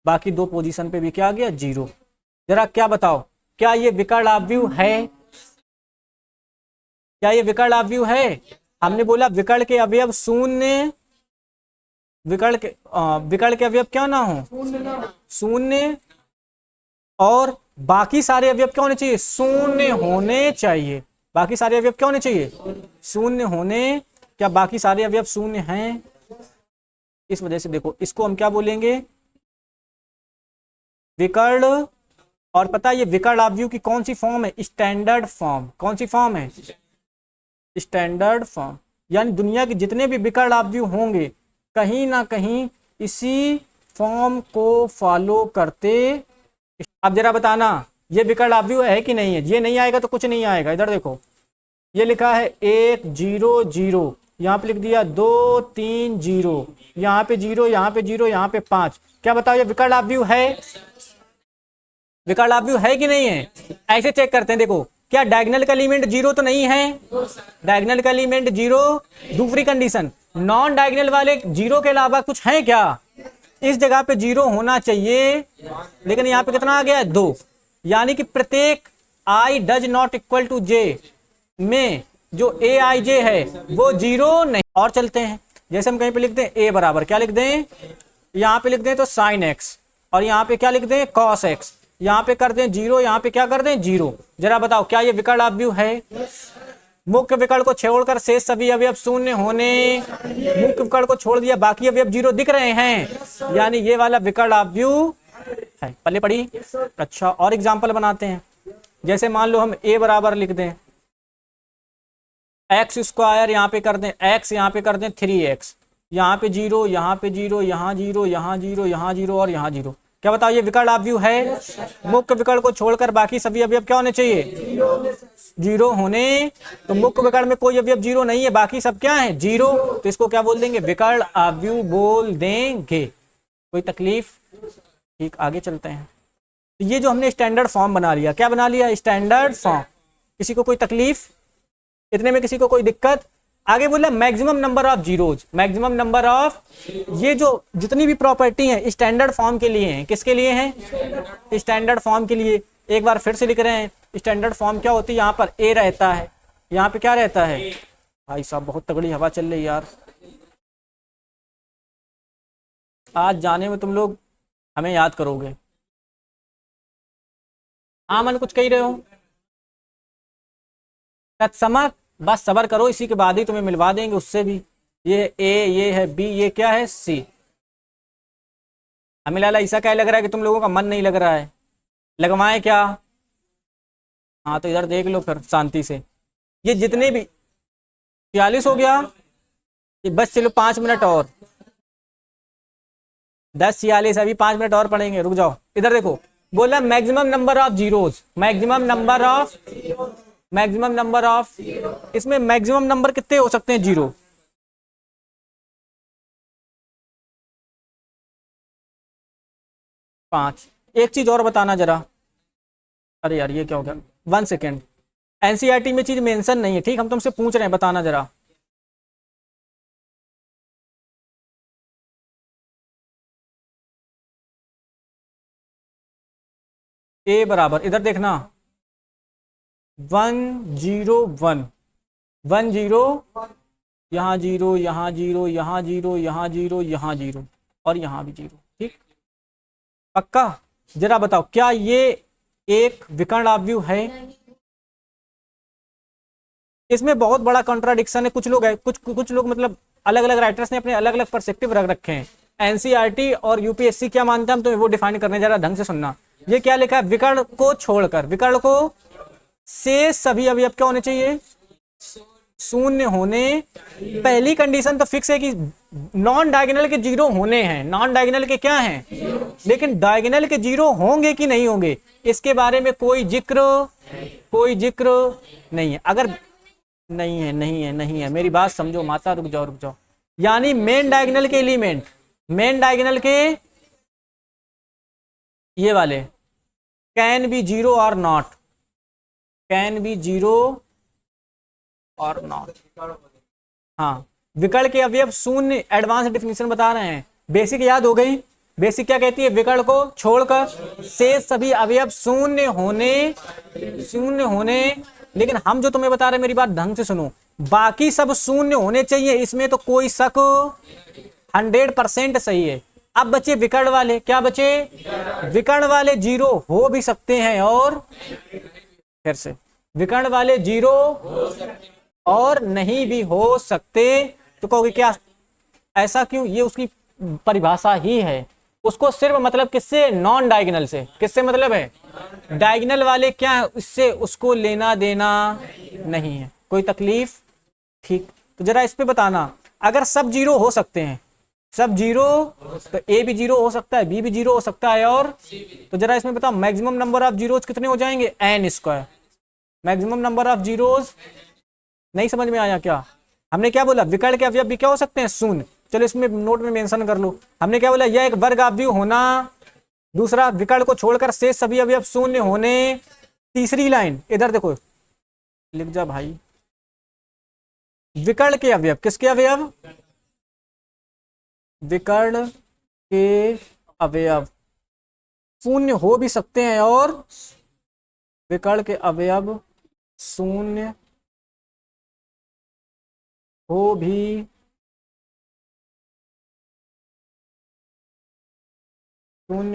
बाकी दो पोजीशन पे भी क्या आ गया? जीरो। जरा क्या बताओ, क्या ये विकर्ण अवयव है? क्या ये विकर्ण अवयव है? हमने बोला विकर्ण के अवयव शून्य, विकर्ण के अवयव क्या ना हो? शून्य। और बाकी सारे अवयव क्या होने चाहिए? शून्य होने चाहिए। बाकी सारे अवयव क्या होने चाहिए? शून्य होने। क्या बाकी सारे अवयव शून्य हैं? इस वजह से देखो, इसको हम क्या बोलेंगे? विकर्ण। और पता है ये विकर्ण अवयव की कौन सी फॉर्म है? Standard form. कौन सी फॉर्म है? Standard form. यानी दुनिया के जितने भी विकर्ण अवयव होंगे कहीं ना कहीं इसी फॉर्म को फॉलो करते। अब जरा बताना, ये विकर्ण अवयव है कि नहीं है? ये नहीं आएगा तो कुछ नहीं आएगा। इधर देखो, ये लिखा है 1 0 0, यहाँ पे लिख दिया 2 3 0, यहाँ पे 0, यहाँ पे 0, यहाँ पे 5। क्या बताओ ये विकर्ण अवयव है? विकर्ण अवयव है कि नहीं है? ऐसे चेक करते हैं। देखो, क्या डायगोनल का एलिमेंट जीरो तो नहीं है? डायगोनल का एलिमेंट जीरो। दूसरी कंडीशन, नॉन डायगोनल वाले जीरो के अलावा कुछ है क्या? इस जगह पे जीरो होना चाहिए, लेकिन यहाँ पे कितना आ गया? 2। यानी कि प्रत्येक I does not equal to J में जो ए आई जे है वो जीरो नहीं। और चलते हैं, जैसे हम कहीं पे लिख दें ए बराबर क्या लिख दें? यहाँ पे लिख दें तो साइन एक्स, और यहाँ पे क्या लिख दें? Cos x. यहाँ पे कर दें जीरो, यहाँ पे क्या कर दें? जीरो। जरा बताओ, क्या ये विकर्ण अवयव है? मुख्य विकर्ण को छोड़कर शेष सभी अवयव शून्य होने। मुख्य विकर्ण को छोड़ दिया, बाकी अवयव जीरो दिख रहे हैं, यानी ये वाला विकर्ण अवयव है। पल्ले पड़ी? अच्छा, और एग्जांपल बनाते हैं। जैसे मान लो हम ए बराबर लिख दें एक्स स्क्वायर, यहाँ पे कर दें एक्स, यहाँ पे कर दें 3x, यहाँ पे जीरो, यहाँ पे जीरो, यहाँ जीरो, यहाँ जीरो, यहाँ जीरो और यहाँ जीरो। क्या बताओ ये विकर्ण अवयव है? मुख्य विकर्ण को छोड़कर बाकी सभी अवयव क्या होने चाहिए? जीरो होने। तो मुख्य विकर्ण में कोई अवयव जीरो नहीं है, बाकी सब क्या है? जीरो। तो इसको क्या बोल देंगे? विकर्ण अवयव बोल देंगे। कोई तकलीफ? ठीक, आगे चलते हैं। तो ये जो हमने स्टैंडर्ड फॉर्म बना लिया, क्या बना लिया? Standard form. किसी को कोई तकलीफ? इतने में किसी को कोई दिक्कत? आगे बोला maximum number of zeros, maximum number of, ये जो जितनी भी प्रॉपर्टी है स्टैंडर्ड फॉर्म के लिए हैं, किसके लिए हैं, स्टैंडर्ड फॉर्म के लिए। एक बार फिर से लिख रहे हैं, स्टैंडर्ड फॉर्म क्या होती है, यहाँ पर ए रहता है, यहाँ पे क्या रहता है, भाई साहब बहुत तगड़ी हवा चल रही यार, आज जाने में तुम लोग हमें याद करोगे। हाँ मन कुछ कह रहे हो, तत्समक, बस सबर करो, इसी के बाद ही तुम्हें मिलवा देंगे उससे भी। ये ए, ये है बी, ये क्या है सी। हमें लाला ऐसा क्या लग रहा है कि तुम लोगों का मन नहीं लग रहा है, लगवाएं क्या। हाँ तो इधर देख लो फिर शांति से, ये जितने भी 46 हो गया, ये बस चलो 5 मिनट और, 10:46, अभी 5 मिनट और पढ़ेंगे, रुक जाओ। इधर देखो, बोला maximum number of zeros, maximum number of, maximum number of, इसमें मैक्सिमम नंबर कितने हो सकते हैं, 0। पांच। एक चीज और बताना जरा, अरे यार ये क्या हो गया, 1 सेकेंड, एनसीईआरटी में चीज मेंशन नहीं है, ठीक, हम तुमसे पूछ रहे हैं, बताना जरा। ए बराबर, इधर देखना, 101, 10, यहाँ 0, यहाँ 0, यहाँ 0, यहाँ 0, यहाँ 0 और यहाँ भी 0, ठीक, पक्का। जरा बताओ क्या ये एक विकर्ण आव्यूह है। इसमें बहुत बड़ा कॉन्ट्राडिक्शन है, कुछ लोग है, कुछ लोग मतलब अलग अलग राइटर्स ने अपने अलग अलग पर्सपेक्टिव रख रखे हैं। एनसीईआरटी और यूपीएससी क्या मानता है, हम तो वो डिफाइन करने, जरा ढंग से सुनना। ये क्या लिखा है, विकर्ण को छोड़कर, विकर्ण को से सभी अवयव क्या होने चाहिए, शून्य होने। पहली कंडीशन तो फिक्स है कि नॉन डायगोनल के 0 होने हैं, नॉन डायगोनल के क्या हैं, लेकिन डायगोनल के 0 होंगे कि नहीं होंगे, इसके बारे में कोई जिक्र नहीं है। अगर नहीं है, मेरी बात समझो माता, रुक जाओ। यानी मेन डायगोनल के एलिमेंट, मेन डायगोनल के ये वाले कैन बी 0 और नॉट, कैन बी 0 और नॉट। हाँ, विकर्ण के अवयव शून्य, एडवांस डेफिनेशन बता रहे हैं, बेसिक याद हो गई। बेसिक क्या कहती है, विकर्ण को छोड़कर शेष सभी अवयव शून्य होने। लेकिन हम जो तुम्हें बता रहे हैं, मेरी बात ढंग से सुनो, बाकी सब शून्य होने चाहिए, इसमें तो कोई शक, 100% सही है। अब बचे विकर्ण वाले, क्या बचे, विकर्ण वाले 0 हो भी सकते हैं, और फिर से विकर्ण वाले 0 और नहीं भी हो सकते। तो कहोगे क्या, ऐसा क्यों, ये उसकी परिभाषा ही है, उसको सिर्फ मतलब किससे, नॉन डायगोनल से, किससे मतलब है, डायगोनल वाले क्या, इससे उसको लेना देना नहीं है, कोई तकलीफ, ठीक। तो जरा इस पे बताना, अगर सब 0 हो सकते हैं, सब 0, तो ए भी 0 हो सकता है, बी भी 0 हो सकता है, और तो जरा इसमें बताओ मैक्सिमम नंबर ऑफ जीरोज कितने हो जाएंगे, n²। Maximum number of zeros नहीं समझ में आया क्या, हमने क्या बोला, विकर्ण के अवयव भी क्या हो सकते हैं, शून्य। चलो इसमें नोट में मेंशन कर लो, हमने क्या बोला, यह एक वर्ग आव्यूह होना, दूसरा विकर्ण को छोड़कर शेष सभी अवयव शून्य होने। तीसरी लाइन इधर देखो, लिख जा भाई, विकर्ण के अवयव, किसके अवयव, विकर्ण के अवयव शून्य हो भी सकते हैं, और विकर्ण के अवयव शून्य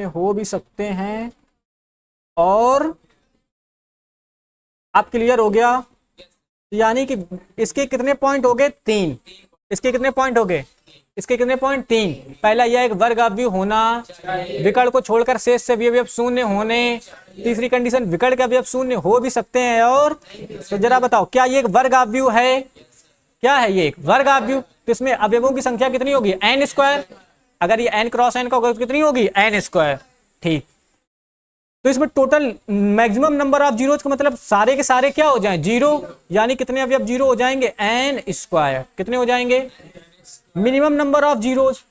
हो भी सकते हैं, और आप क्लियर हो गया। यानी कि इसके कितने पॉइंट हो गए, 3। इसके कितने पॉइंट हो गए, इसके कितने पॉइंट, 3। पहला यह एक वर्ग आव्यूह होना, विकर्ण को छोड़कर शेष सभी अवयव शून्य होने। तीसरी कंडीशन, विकर्ण के अवयव शून्य हो भी सकते हैं, और तो जरा बताओ क्या ये एक वर्ग आव्यूह है, क्या है ये एक वर्ग आव्यूह। तो इसमें अवयवों की संख्या कितनी होगी, n²। अगर ये n क्रॉस n का होगा तो कितनी होगी, n², ठीक। तो इसमें total maximum number of zeros का मतलब सारे के सारे क्या हो जाएं, 0। यानी कितने अवयव 0 हो जाएंगे, n²। कितने हो जाएंगे, मिनिमम नंबर ऑफ जीरोज,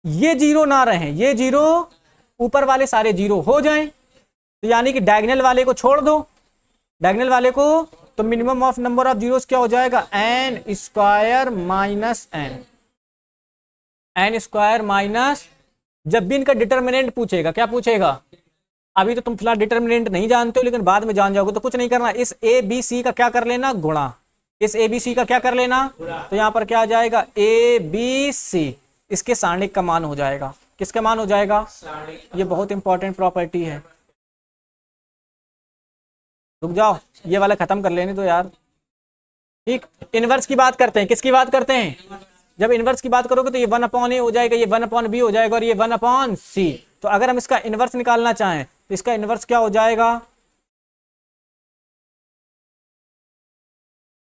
ये 0 ना रहे, ये 0, ऊपर वाले सारे 0 हो जाएं। तो यानी कि डायगोनल वाले को छोड़ दो, डायगोनल वाले को तो minimum of number of zeros क्या हो जाएगा, N square minus N, N square minus, जब भी इनका डिटर्मिनेंट पूछेगा, क्या पूछेगा, अभी तो तुम फिलहाल डिटर्मिनेंट नहीं जानते हो लेकिन बाद में जान जाओगे, तो कुछ नहीं करना, इस ए बी सी का क्या कर लेना, गुणा, इस ए बी सी का क्या कर लेना, तो यहां पर क्या आ जाएगा, ए बी सी, इसके सारणिक का मान हो जाएगा, किसका मान हो जाएगा, ये बहुत इंपॉर्टेंट प्रॉपर्टी है। रुक जाओ, ये वाला खत्म कर लेने दो यार। ठीक, इनवर्स की बात करते हैं, किसकी बात करते हैं, जब इनवर्स की बात करोगे तो ये 1/a हो जाएगा, ये 1/b हो जाएगा और ये 1/c। तो अगर हम इसका इनवर्स निकालना चाहें तो इसका इनवर्स क्या हो जाएगा,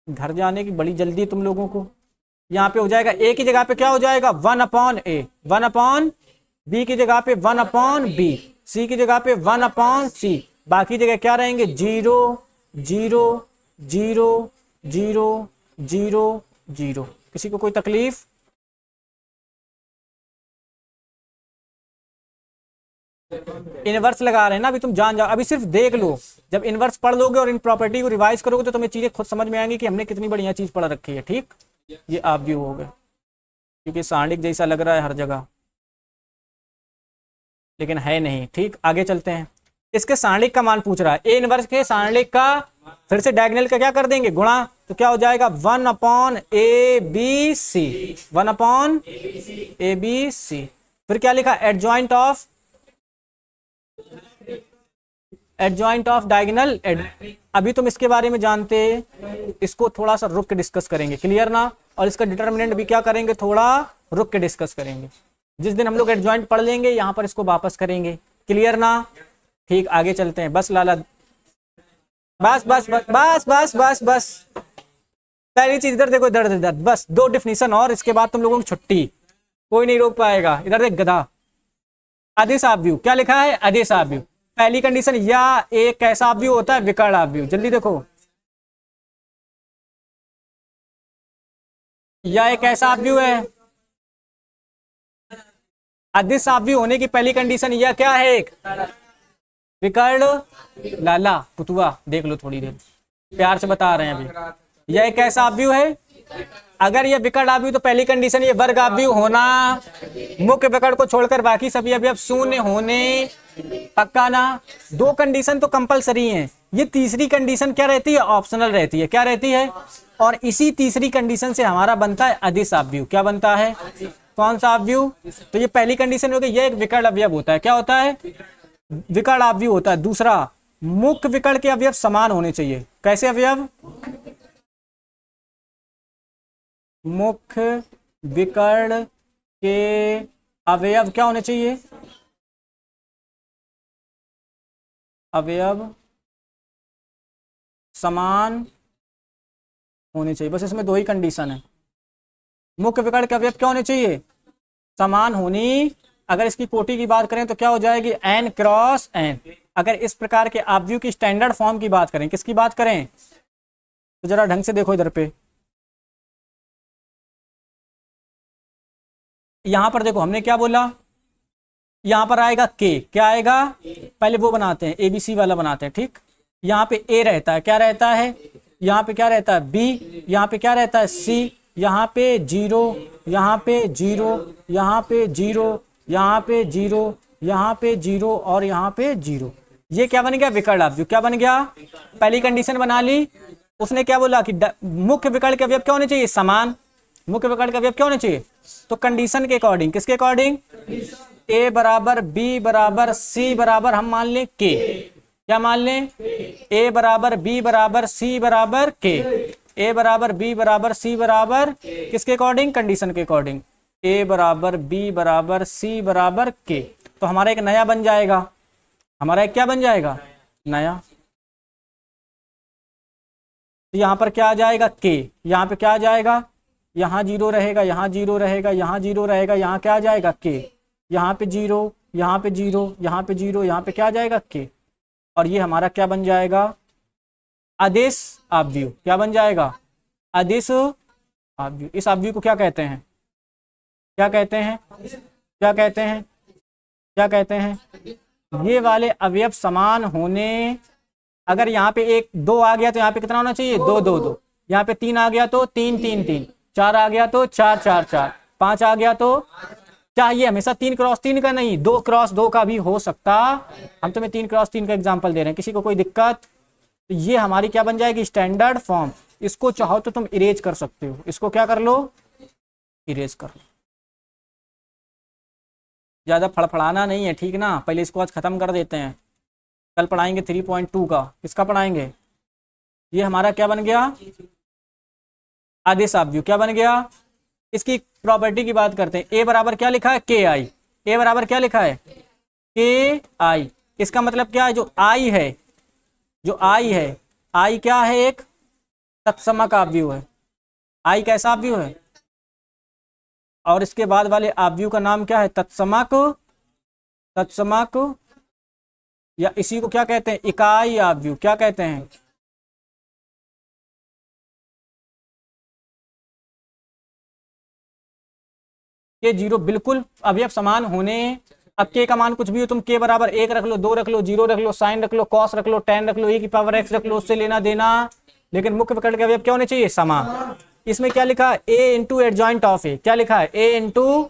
घर जाने की बड़ी जल्दी तुम लोगों को, यहाँ पे हो जाएगा ए की जगह पे क्या हो जाएगा, 1/a, 1/b की जगह पे 1/b, सी की जगह पे 1/c, बाकी जगह क्या रहेंगे, 0 0 0 0 0 0। किसी को कोई तकलीफ, इनवर्स लगा रहे हैं ना अभी, तुम जान जाओ, अभी सिर्फ देख लो, जब इनवर्स पढ़ लोगे और इन प्रॉपर्टी को रिवाइज करोगे तो तुम्हें चीजें खुद समझ में आएंगी कि हमने कितनी बढ़िया चीज पढ़ रखी है। ठीक, ये आप भी हो गए, क्योंकि सारणिक जैसा लग रहा है हर जगह, लेकिन है नहीं। ठीक, आगे चलते हैं, इसके सारणिक का मान पूछ रहा है, ए इनवर्स के सारणिक का, फिर से डायगोनल का क्या कर देंगे, गुणा, तो क्या हो जाएगा, 1/abc, 1/abc। फिर क्या लिखा, एडजॉइंट ऑफ डायगोनल, अभी तुम इसके बारे में जानते, इसको थोड़ा सा रुक के डिस्कस करेंगे, क्लियर ना, और इसका डिटर्मिनेंट भी क्या करेंगे, थोड़ा रुक के डिस्कस करेंगे, जिस दिन हम लोग एडजॉइंट पढ़ लेंगे यहां पर इसको वापस करेंगे, क्लियर ना। ठीक, आगे चलते हैं, बस लाला, बस बस बस बस बस बस बस, पहली चीज इधर देखो, इधर इधर, बस 2 डिफिनीशन और इसके बाद तुम लोगों की छुट्टी, कोई नहीं रोक पाएगा। इधर देख गधा, अदिश ऑब्व्यू, क्या लिखा है, अदिश ऑब्व्यू, पहली कंडीशन, या एक कैसा ऑब्व्यू होता है, विकर्ण ऑब्व्यू, जल्दी देखो, या एक कैसा ऑब्व्यू है, अदिश ऑब्व्यू होने की पहली कंडीशन यह क्या है, एक विकर्ण, लाला पुतुआ देख लो थोड़ी देर, प्यार से बता रहे हैं अभी, यह एक कैसा ऑब्व्यू है, अगर ये विकर्ण ऑब्व्यू तो पहली कंडीशन ये वर्ग ऑब्व्यू होना, मुख्य विकर्ण को छोड़कर बाकी सभी अवयव शून्य होने, पक्का ना। 2 कंडीशन तो कंपलसरी हैं, ये तीसरी कंडीशन क्या रहती है, ऑप्शनल रहती है, क्या रहती है, और इसी तीसरी कंडीशन से हमारा बनता है अदिश ऑब्व्यू, क्या बनता है, कौन सा ऑब्व्यू, तो ये पहली कंडीशन हो गई, ये एक विकर्ण अवयव होता है, क्या होता है, विकर्ण ऑब्व्यू होता है। दूसरा, मुख्य विकर्ण के अवयव समान होने चाहिए, कैसे अवयव, मुख्य विकर्ण के अवयव क्या होने चाहिए, अवयव समान होने चाहिए, बस इसमें 2 ही कंडीशन है, मुख्य विकर्ण के अवयव क्या होने चाहिए, समान होनी, अगर इसकी कोटि की बात करें तो क्या हो जाएगी, n क्रॉस n। अगर इस प्रकार के ऑब्व्यू की स्टैंडर्ड फॉर्म की बात करें, किसकी बात करें, तो जरा ढंग से देखो इधर पे, यहां पर देखो हमने क्या बोला, यहां पर आएगा के, क्या आएगा, पहले वो बनाते हैं एबीसी वाला बनाते हैं। ठीक, यहाँ पे ए रहता है, क्या रहता है, यहाँ पे क्या रहता है, बी, यहाँ पे क्या रहता है, सी, यहाँ पे 0, यहाँ पे 0, यहाँ पे 0, यहाँ पे 0, यहाँ पे 0 और यहाँ पे 0। ये क्या बन गया, विकर्ण ऑब्व्यू, क्या बन गया, पहली कंडीशन बना ली। उसने क्या बोला कि मुख्य विकर्ण के अवयव क्या होने चाहिए, समान, मुख्य विकर्ण के अवयव क्या होने चाहिए, तो कंडीशन के अकॉर्डिंग, किसके अकॉर्डिंग, ए बराबर बी बराबर सी बराबर हम मान लें के, क्या मान लें, ए बराबर बी बराबर सी बराबर के, ए बराबर बी बराबर सी बराबर किसके अकॉर्डिंग, कंडीशन के अकॉर्डिंग, ए बराबर बी बराबर सी बराबर के। तो हमारा एक नया बन जाएगा, हमारा एक क्या बन जाएगा, नया। तो यहां पर क्या आ जाएगा, के, यहाँ पे क्या आ जाएगा, यहाँ 0 रहेगा, यहाँ 0 रहेगा, यहाँ 0 रहेगा, यहाँ क्या आ जाएगा, के, यहाँ पे 0, यहाँ पे 0, यहाँ पे 0, यहाँ पे क्या आ जाएगा, के, और ये हमारा क्या बन जाएगा, अदिश ऑब्व्यू, क्या बन जाएगा, अदिश ऑब्व्यू। इस ऑब्व्यू को क्या कहते हैं, क्या कहते हैं, क्या कहते हैं, क्या कहते हैं, ये वाले अवयव समान होने अगर यहाँ पे एक 2 आ गया तो यहाँ पे कितना होना चाहिए, 2 2 2। यहाँ पे 3 आ गया तो 3 3 3, 4 आ गया तो 4 4 4, 5 आ गया तो चाहिए हमेशा 3 क्रॉस 3 का नहीं, 2 क्रॉस 2 का भी हो सकता। हम तुम्हें 3 क्रॉस 3 का एग्जाम्पल दे रहे हैं, किसी को कोई दिक्कत? तो ये हमारी क्या बन जाएगी, स्टैंडर्ड फॉर्म। इसको चाहो तो तुम इरेज कर सकते हो, इसको क्या कर लो, इरेज कर लो। ज्यादा फड़फड़ाना नहीं है, ठीक ना। पहले इसको आज खत्म कर देते हैं, कल पढ़ाएंगे 3.2 का। किसका पढ़ाएंगे? ये हमारा क्या बन गया, आदेश ऑब्व्यू क्या बन गया। इसकी प्रॉपर्टी की बात करते हैं। ए बराबर क्या लिखा है, के आई। ए बराबर क्या लिखा है, के आई। इसका मतलब क्या है, जो आई है, जो आई है, आई क्या है, एक तत्समक ऑब्व्यू है। आई कैसा ऑब्व्यू है, और इसके बाद वाले ऑब्व्यू का नाम क्या है, तत्समक। तत्समक या इसी को क्या कहते हैं, इकाई ऑब्व्यू। क्या कहते हैं, के जीरो बिल्कुल अवयव समान होने। अब के का मान कुछ भी हो, तुम के बराबर 1 रख लो, 2 रख लो, 0 रख लो, साइन रख लो, कॉस रख लो, टेन रख लो, e की पावर x रख लो, उससे लेना देना। लेकिन मुख्य विकर्ण के अवयव क्या होने चाहिए, समान। इसमें क्या लिखा है, a इंटू एडजॉइंट ऑफ ए। क्या लिखा है, a इंटू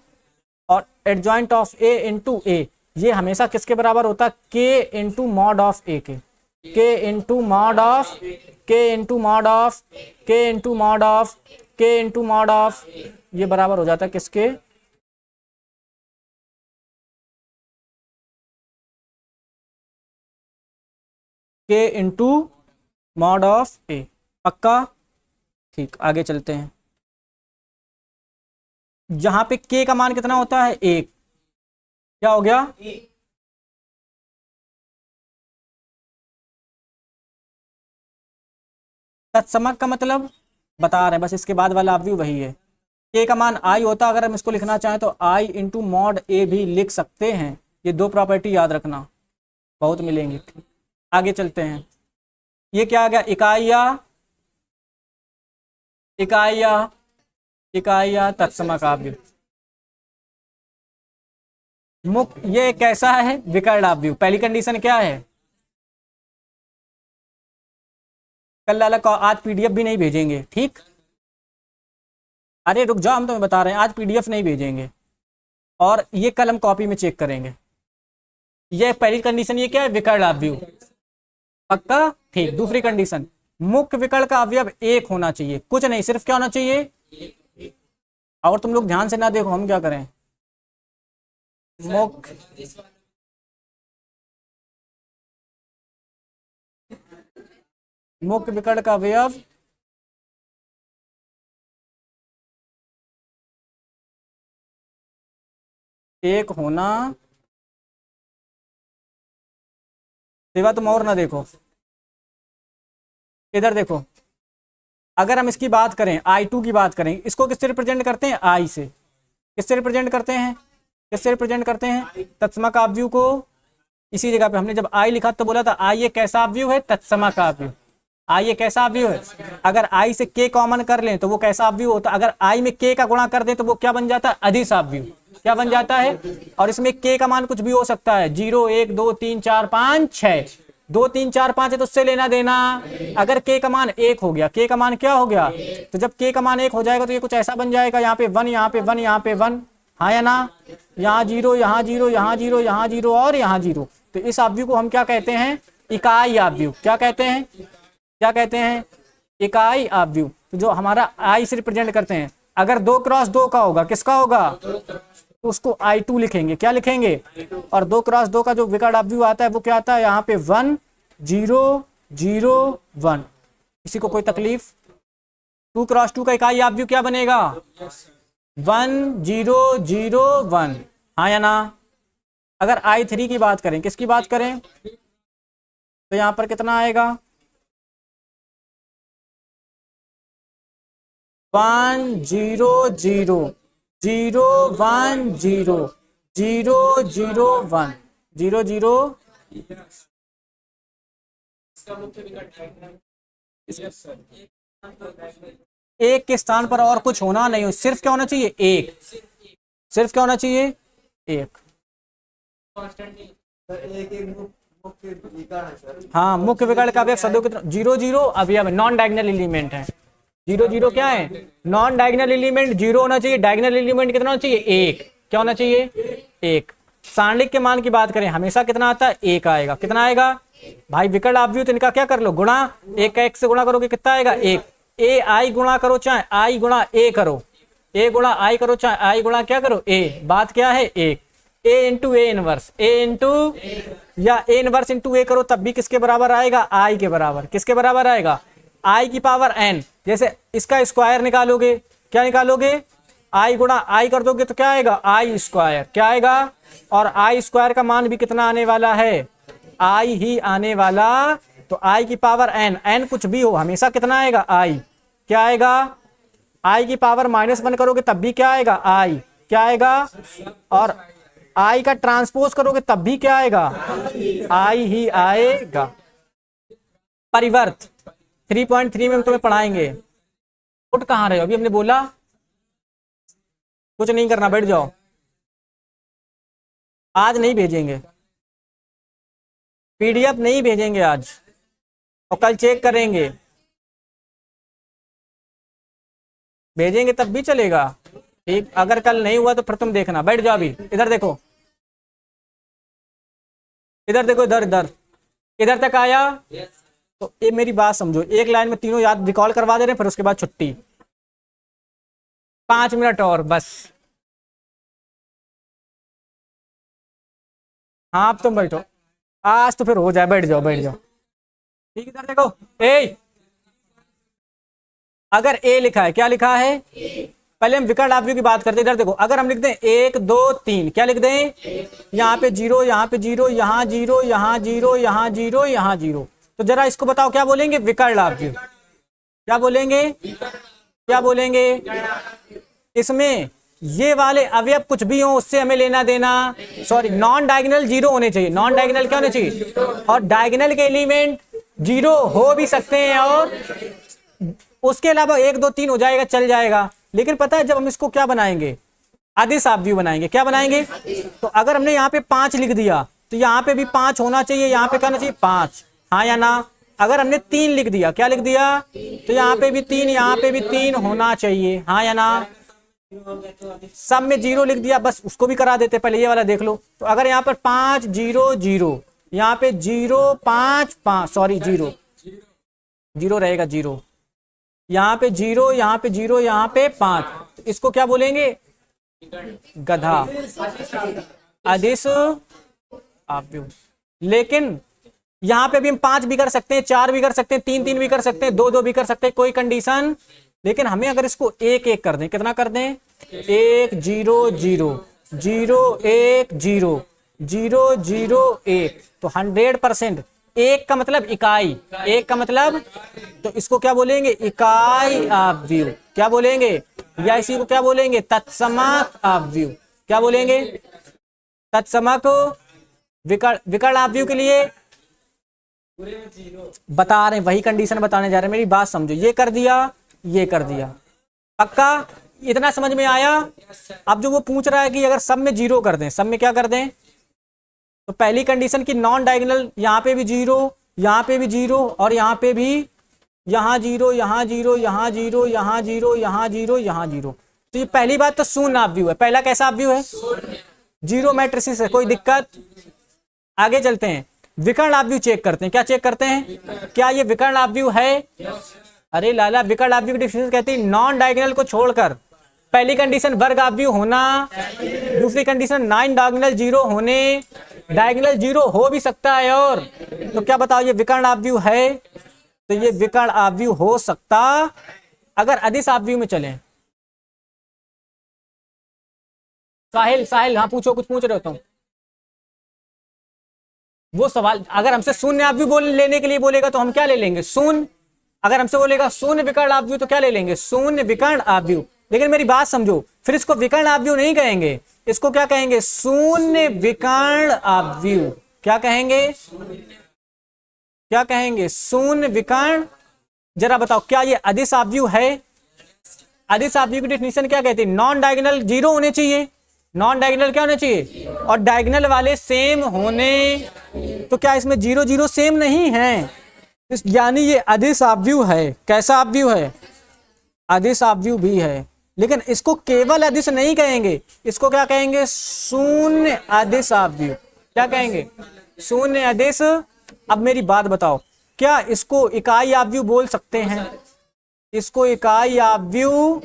और एडजॉइंट ऑफ a इंटू ए। ये हमेशा किसके बराबर होता है, k इंटू मॉड ऑफ ए के। k into mod of, k into mod of, k into mod of, k into mod of, ये बराबर हो जाता है किसके, के इंटू मॉड ऑफ ए। पक्का, ठीक। आगे चलते हैं। जहां पे के का मान कितना होता है, 1। क्या हो गया, तत्समक का मतलब बता रहे हैं, बस इसके बाद वाला ऑब्व्यू वही है। के का मान आई होता, अगर हम इसको लिखना चाहें तो आई इंटू मॉड ए भी लिख सकते हैं। ये 2 प्रॉपर्टी याद रखना, बहुत मिलेंगी। आगे चलते हैं। ये क्या आ गया, इकाइया, इकाइया, इकाइया तत्समक ऑब्व्यू। ये कैसा है, विकर्ण ऑब्व्यू। पहली कंडीशन क्या है, कल लाला को आज पीडीएफ भी नहीं भेजेंगे, ठीक। अरे रुक जाओ, हम तुम्हें बता रहे हैं, आज पीडीएफ नहीं भेजेंगे, और ये कल हम कॉपी में चेक करेंगे। ये पहली कंडीशन, ये क्या है, विकर्ण ऑब्व्यू। पक्का, ठीक। दूसरी कंडीशन, मुख्य विकर्ण का अवयव 1 होना चाहिए, कुछ नहीं, सिर्फ क्या होना चाहिए, और तुम लोग ध्यान से ना देखो, हम क्या करें, मुख्य मुख्य विकर्ण का अवयव 1 होना। सेवा तुम और ना देखो, इधर देखो। अगर हम इसकी बात करें, I2 की बात करें, इसको किससे रिप्रेजेंट करते हैं, I से। किससे रिप्रेजेंट करते हैं, किससे रिप्रेजेंट करते हैं, तत्समक ऑब्व्यू को। इसी जगह पे हमने जब I लिखा तो बोला था I ये कैसा ऑब्व्यू है, तत्समक ऑब्व्यू। I ये कैसा ऑब्व्यू है, अगर I से K कॉमन कर लें तो वो कैसा ऑब्व्यू होता है, अगर I में K का गुणा कर दें तो वो क्या बन जाता है, अदिश ऑब्व्यू। क्या बन जाता है, और इसमें K का मान कुछ भी हो सकता है, 0 1 2 3 4 5 6, 2 3 4 5 है तो उससे लेना देना। अगर K का मान 1 हो गया, K का मान क्या हो गया, तो जब K का मान 1 हो जाएगा तो ये कुछ ऐसा बन जाएगा, यहाँ पे 1, यहाँ पे 1, यहाँ पे 1, हाँ या ना, यहाँ 0, यहाँ 0, यहाँ 0, यहाँ 0 और यहाँ 0। तो इस ऑब्व्यू को हम क्या कहते हैं, इकाई ऑब्व्यू। क्या कहते हैं, क्या कहते हैं, इकाई ऑब्व्यू। तो जो हमारा I से रिप्रेजेंट करते हैं, अगर 2 क्रॉस 2 का होगा, किसका होगा, तो उसको I2 लिखेंगे। क्या लिखेंगे, और 2 क्रॉस 2 का जो विकर्ण ऑब्व्यू आता है वो क्या आता है, यहाँ पे 1 0 0 1। किसी को कोई तकलीफ, 2 क्रॉस 2 का इकाई ऑब्व्यू क्या बनेगा, 1 0 0 1, हाँ या ना। अगर I3 की बात करें, किसकी बात करें, तो यहाँ पर कितना आएगा, 1 0 0 0 1 0 0 0 1 0 0। एक के स्थान पर और कुछ होना नहीं हो, सिर्फ क्या होना चाहिए, एक। सिर्फ क्या होना चाहिए, एक। हाँ, मुख्य विकर्ण का अवयव सदों कितना, 0 0 अवयव नॉन डायगोनल एलिमेंट है। 0 0 क्या है, नॉन डायगोनल एलिमेंट 0 होना चाहिए। डायगोनल एलिमेंट कितना होना चाहिए, 1। क्या होना चाहिए, 1। सारणिक के मान की बात करें हमेशा कितना आता है, 1 आएगा। कितना आएगा भाई, विकर्ण अवयव तो इनका क्या कर लो, गुणा। 1 का 1 से गुणा करोगे कितना आएगा, 1। ए आई गुणा करो चाहे आई गुणा ए करो, ए गुणा आई करो चाहे आई गुणा क्या करो ए, बात क्या है, 1। A into A inverse, A into या ए इनवर्स इंटू ए करो तब भी किसके बराबर आएगा, आई के बराबर। किसके बराबर आएगा, आई की पावर एन। जैसे इसका स्क्वायर निकालोगे, क्या निकालोगे, आई गुणा आई कर दोगे तो क्या आएगा, आई स्क्वायर। क्या आएगा, और आई स्क्वायर का मान भी कितना आने वाला है, आई ही आने वाला। तो आई की पावर एन, एन कुछ भी हो हमेशा कितना आएगा, आई। क्या आएगा, आई की पावर -1 करोगे तब भी क्या आएगा, आई। क्या आएगा, और आई का ट्रांसपोज करोगे तब भी क्या आएगा, आई ही आएगा। परिवर्त 3.3 में हम तुम्हें पढ़ाएंगे। उठ कहां रहे हो, अभी हमने बोला कुछ नहीं करना, बैठ जाओ। आज नहीं भेजेंगे, पीडीएफ नहीं भेजेंगे आज, और कल चेक करेंगे। भेजेंगे तब भी चलेगा, ठीक। अगर कल नहीं हुआ तो फिर तुम देखना। बैठ जाओ अभी, इधर देखो, इधर देखो, इधर इधर इधर तक आया। तो ये मेरी बात समझो, एक लाइन में तीनों याद रिकॉल करवा दे रहे हैं, फिर उसके बाद छुट्टी। 5 मिनट और बस। हाँ अब तुम बैठो, आज तो फिर हो जाए, बैठ जाओ बैठ जाओ, ठीक। इधर देखो, ए अगर ए लिखा है, क्या लिखा है, पहले हम विकर्ण अवयव की बात करते हैं। इधर देखो, अगर हम लिख दें 1 2 3, क्या लिख दें, यहाँ पे 0, यहाँ पे 0, यहाँ 0, यहाँ 0, यहाँ 0, यहाँ 0। तो जरा इसको बताओ क्या बोलेंगे, विकर्ण अवयव। क्या बोलेंगे, क्या बोलेंगे, इसमें ये वाले अवयव कुछ भी हो उससे हमें लेना देना, सॉरी नॉन डायगोनल 0 होने चाहिए। नॉन डायगोनल क्या होने चाहिए, और डायगोनल के एलिमेंट 0 हो भी सकते हैं, और उसके अलावा 1 2 3 हो जाएगा, चल जाएगा। लेकिन पता है जब हम इसको क्या बनाएंगे, अदिश अवयव बनाएंगे। क्या बनाएंगे, तो अगर हमने यहाँ पे 5 लिख दिया तो यहाँ पे भी 5 होना चाहिए, यहाँ पे क्या होना चाहिए, 5। हाँ या ना। अगर हमने 3 लिख दिया, क्या लिख दिया, तो यहाँ पे भी 3, यहाँ पे भी 3 होना चाहिए। हाँ या ना। सब में 0 लिख दिया, बस उसको भी करा देते, पहले ये वाला देख लो। तो अगर यहाँ पर 5 0 0, यहाँ पे 0 5 5, सॉरी 0 0 रहेगा, 0 यहाँ पे 0, यहाँ पे 0, यहाँ पे 5, तो इसको क्या बोलेंगे, गधा, अदिश अवयव। लेकिन यहाँ पे भी हम 5 भी कर सकते हैं, 4 भी कर सकते हैं, 3 3 भी कर सकते हैं, 2 2 भी कर सकते हैं, कोई कंडीशन। लेकिन हमें अगर इसको 1 1 कर दें, कितना कर दें, 1 0 0 0 1 0 0 0 1, तो 100%। 1 का मतलब इकाई, 1 का मतलब, तो इसको क्या बोलेंगे, इकाई अवयव। क्या बोलेंगे, या इसी को क्या बोलेंगे, तत्समक अवयव। क्या बोलेंगे, तत्समक। विकर्ण अवयव के लिए बता रहे हैं, वही कंडीशन बताने जा रहे हैं, मेरी बात समझो। ये कर दिया, ये कर दिया, पक्का इतना समझ में आया। अब जो वो पूछ रहा है कि अगर सब में 0 कर दें, सब में क्या कर दें, तो पहली कंडीशन की नॉन डायगोनल, यहाँ पे भी 0, यहाँ पे भी 0, और यहाँ पे भी, यहाँ 0, यहाँ 0, यहाँ 0, यहाँ 0, यहाँ 0, यहाँ 0। तो ये पहली बात तो शून्य अवयव है। पहला कैसा अवयव है, 0 मैट्रिसेस है, कोई दिक्कत। आगे चलते हैं, विकर्ण अवयव चेक करते हैं। क्या चेक करते हैं, क्या ये विकर्ण अवयव है। अरे लाला, विकर्ण अवयव की डेफिनेशन कहती है नॉन डायगोनल को छोड़कर, पहली कंडीशन वर्ग अवयव होना, दूसरी कंडीशन नॉन डायगोनल 0 होने, डायगोनल 0 हो भी सकता है। और तो क्या बताओ, ये विकर्ण अवयव है, तो ये विकर्ण अवयव हो सकता अगर अदिश अवयव में चलें। साहिल, साहिल, हाँ पूछो, कुछ पूछ रहे हो तुम। वो सवाल अगर हमसे शून्य अवयव बोल लेने के लिए बोलेगा तो हम क्या ले लेंगे, शून्य। अगर हमसे बोलेगा शून्य विकर्ण अवयव तो क्या ले लेंगे, शून्य विकर्ण अवयव। लेकिन मेरी बात समझो, फिर इसको विकर्ण अवयव नहीं कहेंगे, इसको क्या कहेंगे, शून्य विकर्ण अवयव। क्या कहेंगे, क्या कहेंगे, शून्य विकर्ण। जरा बताओ, क्या ये अदिश अवयव है। अदिश अवयव की डेफिनेशन क्या कहती है, नॉन डायगोनल 0 होने चाहिए, नॉन डायगोनल क्या होने चाहिए, और डायगोनल वाले सेम होने, तो क्या इसमें 0 0 सेम नहीं है, यानी ये अदिश आव्यूह है। कैसा आव्यूह है, अदिश आव्यूह भी है, लेकिन इसको केवल अदिश नहीं कहेंगे, इसको क्या कहेंगे, शून्य अदिश आव्यूह। क्या कहेंगे, शून्य अदिश। अब मेरी बात बताओ, क्या इसको इकाई आव्यूह बोल सकते हैं, इसको इकाई आव्यूह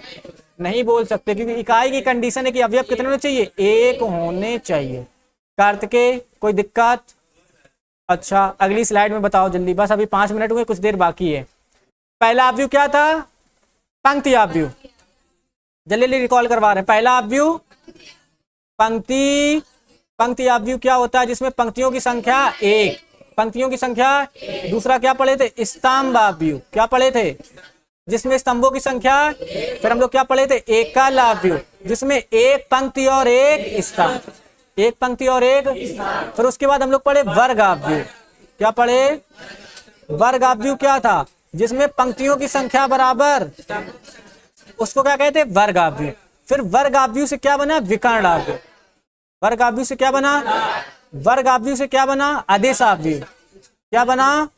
नहीं बोल सकते, क्योंकि इकाई की कंडीशन है कि अवयव कितने होने चाहिए, एक होने चाहिए। कार्तिकेय कोई दिक्कत, अच्छा अगली स्लाइड में बताओ जल्दी, बस अभी 5 मिनट हुए, कुछ देर बाकी है। पहला आव्यूह क्या था, पंक्ति आव्यूह, जल्दी जल्दी रिकॉल करवा रहे हैं। पहला आव्यूह पंक्ति आव्यूह क्या होता है, जिसमें पंक्तियों की संख्या 1, पंक्तियों की संख्या। दूसरा क्या पढ़े थे, स्तंभ आव्यूह, क्या पढ़े थे, जिसमें स्तंभों की संख्या। फिर हम लोग क्या पढ़े थे, एकल आव्यूह, जिसमें एक पंक्ति और एक स्तंभ, एक पंक्ति और एक। फिर उसके बाद हम लोग पढ़े वर्ग आव्यूह, क्या पढ़े, वर्ग आव्यूह क्या था, जिसमें पंक्तियों की संख्या बराबर, उसको क्या कहते हैं, वर्ग आव्यूह। फिर वर्ग आव्यूह से क्या बना, विकर्ण आव्यूह। वर्ग आव्यूह से क्या बना, वर्ग आव्यूह से क्या बना, आदेश आव्यूह, क्या बना,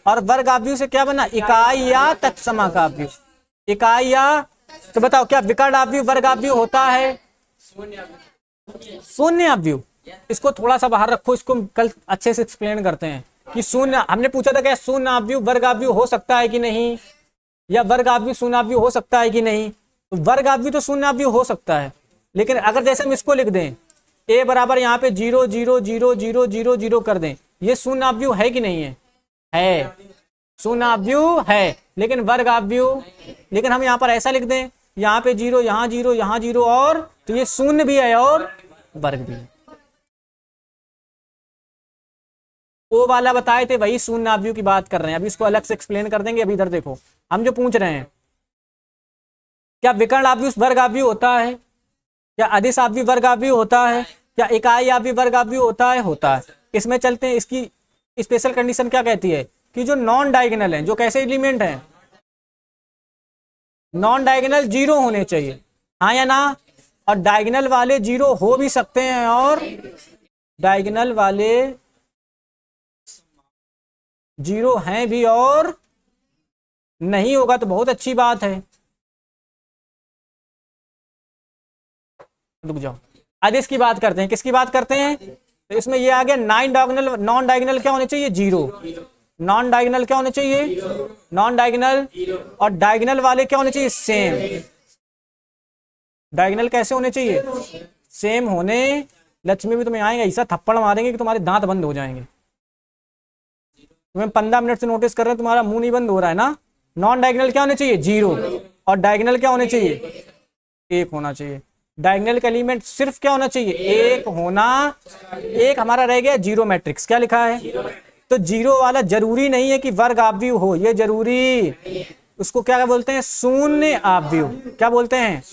और वर्ग आव्यूह से क्या बना, इकाई या तत्समक आव्यूह, इकाई या। तो बताओ क्या विकर्ण आव्यूह वर्ग आव्यूह होता है, शून्य आव्यूह। इसको थोड़ा सा बाहर रखो, इसको कल अच्छे से एक्सप्लेन करते हैं कि शून्य, हमने पूछा था क्या शून्य आव्यूह वर्ग आव्यूह हो सकता है कि नहीं, या वर्ग आव्यूह शून्य आव्यूह हो सकता है कि नहीं। तो वर्ग आव्यूह तो शून्य आव्यूह हो सकता है, लेकिन अगर जैसे हम इसको लिख दें, a बराबर यहाँ पे 0 0 0 0 0 0 कर दें, ये शून्य आव्यूह है कि नहीं है, शून्य आव्यूह है, लेकिन वर्ग आव्यूह। लेकिन हम यहाँ पर ऐसा लिख दें, यहाँ पे 0, यहाँ 0, यहाँ 0, और तो ये शून्य भी है और वर्ग भी है। वो वाला बताए थे, वही शून्य आव्यूह की बात कर रहे हैं, अभी इसको अलग से एक्सप्लेन कर देंगे। अभी इधर देखो, हम जो पूछ रहे हैं, क्या विकर्ण आव्यूह वर्ग आव्यूह होता है, क्या अदिश आव्यूह वर्ग आव्यूह होता है, क्या इकाई आव्यूह वर्ग आव्यूह होता है, होता है। इसमें चलते हैं, इसकी स्पेशल कंडीशन क्या कहती है कि जो नॉन डायगोनल है, जो कैसे एलिमेंट है, नॉन डायगोनल 0 होने चाहिए, हाँ या ना, और डायगोनल वाले 0 हो भी सकते हैं, और डायगोनल वाले 0 हैं भी, और नहीं होगा तो बहुत अच्छी बात है। रुक जाओ, आदेश की बात करते हैं, किसकी बात करते हैं, तो इसमें ये आ गया नॉन डायगोनल क्या होने चाहिए, 0, नॉन डायगोनल क्या होने चाहिए, नॉन डायगोनल, और डायगोनल वाले क्या होने चाहिए, सेम। डायगोनल कैसे होने चाहिए, सेम होने। लक्ष्मी भी तुम्हें आएंगे, ऐसा थप्पड़ मारेंगे कि तुम्हारे दांत बंद हो जाएंगे। तुम्हें 15 मिनट से नोटिस कर रहे हैं, तुम्हारा मुंह नहीं बंद हो रहा है ना। नॉन डायगोनल क्या होने चाहिए, 0, और डायगोनल क्या होने चाहिए, 1 होना चाहिए। डायगोनल का एलिमेंट सिर्फ क्या होना चाहिए, 1 होना। एक हमारा रह गया जीरो मैट्रिक्स, क्या लिखा है, तो 0 वाला जरूरी नहीं है कि वर्ग आव्यूह हो, ये जरूरी, उसको क्या बोलते हैं, शून्य आव्यूह। क्या बोलते हैं,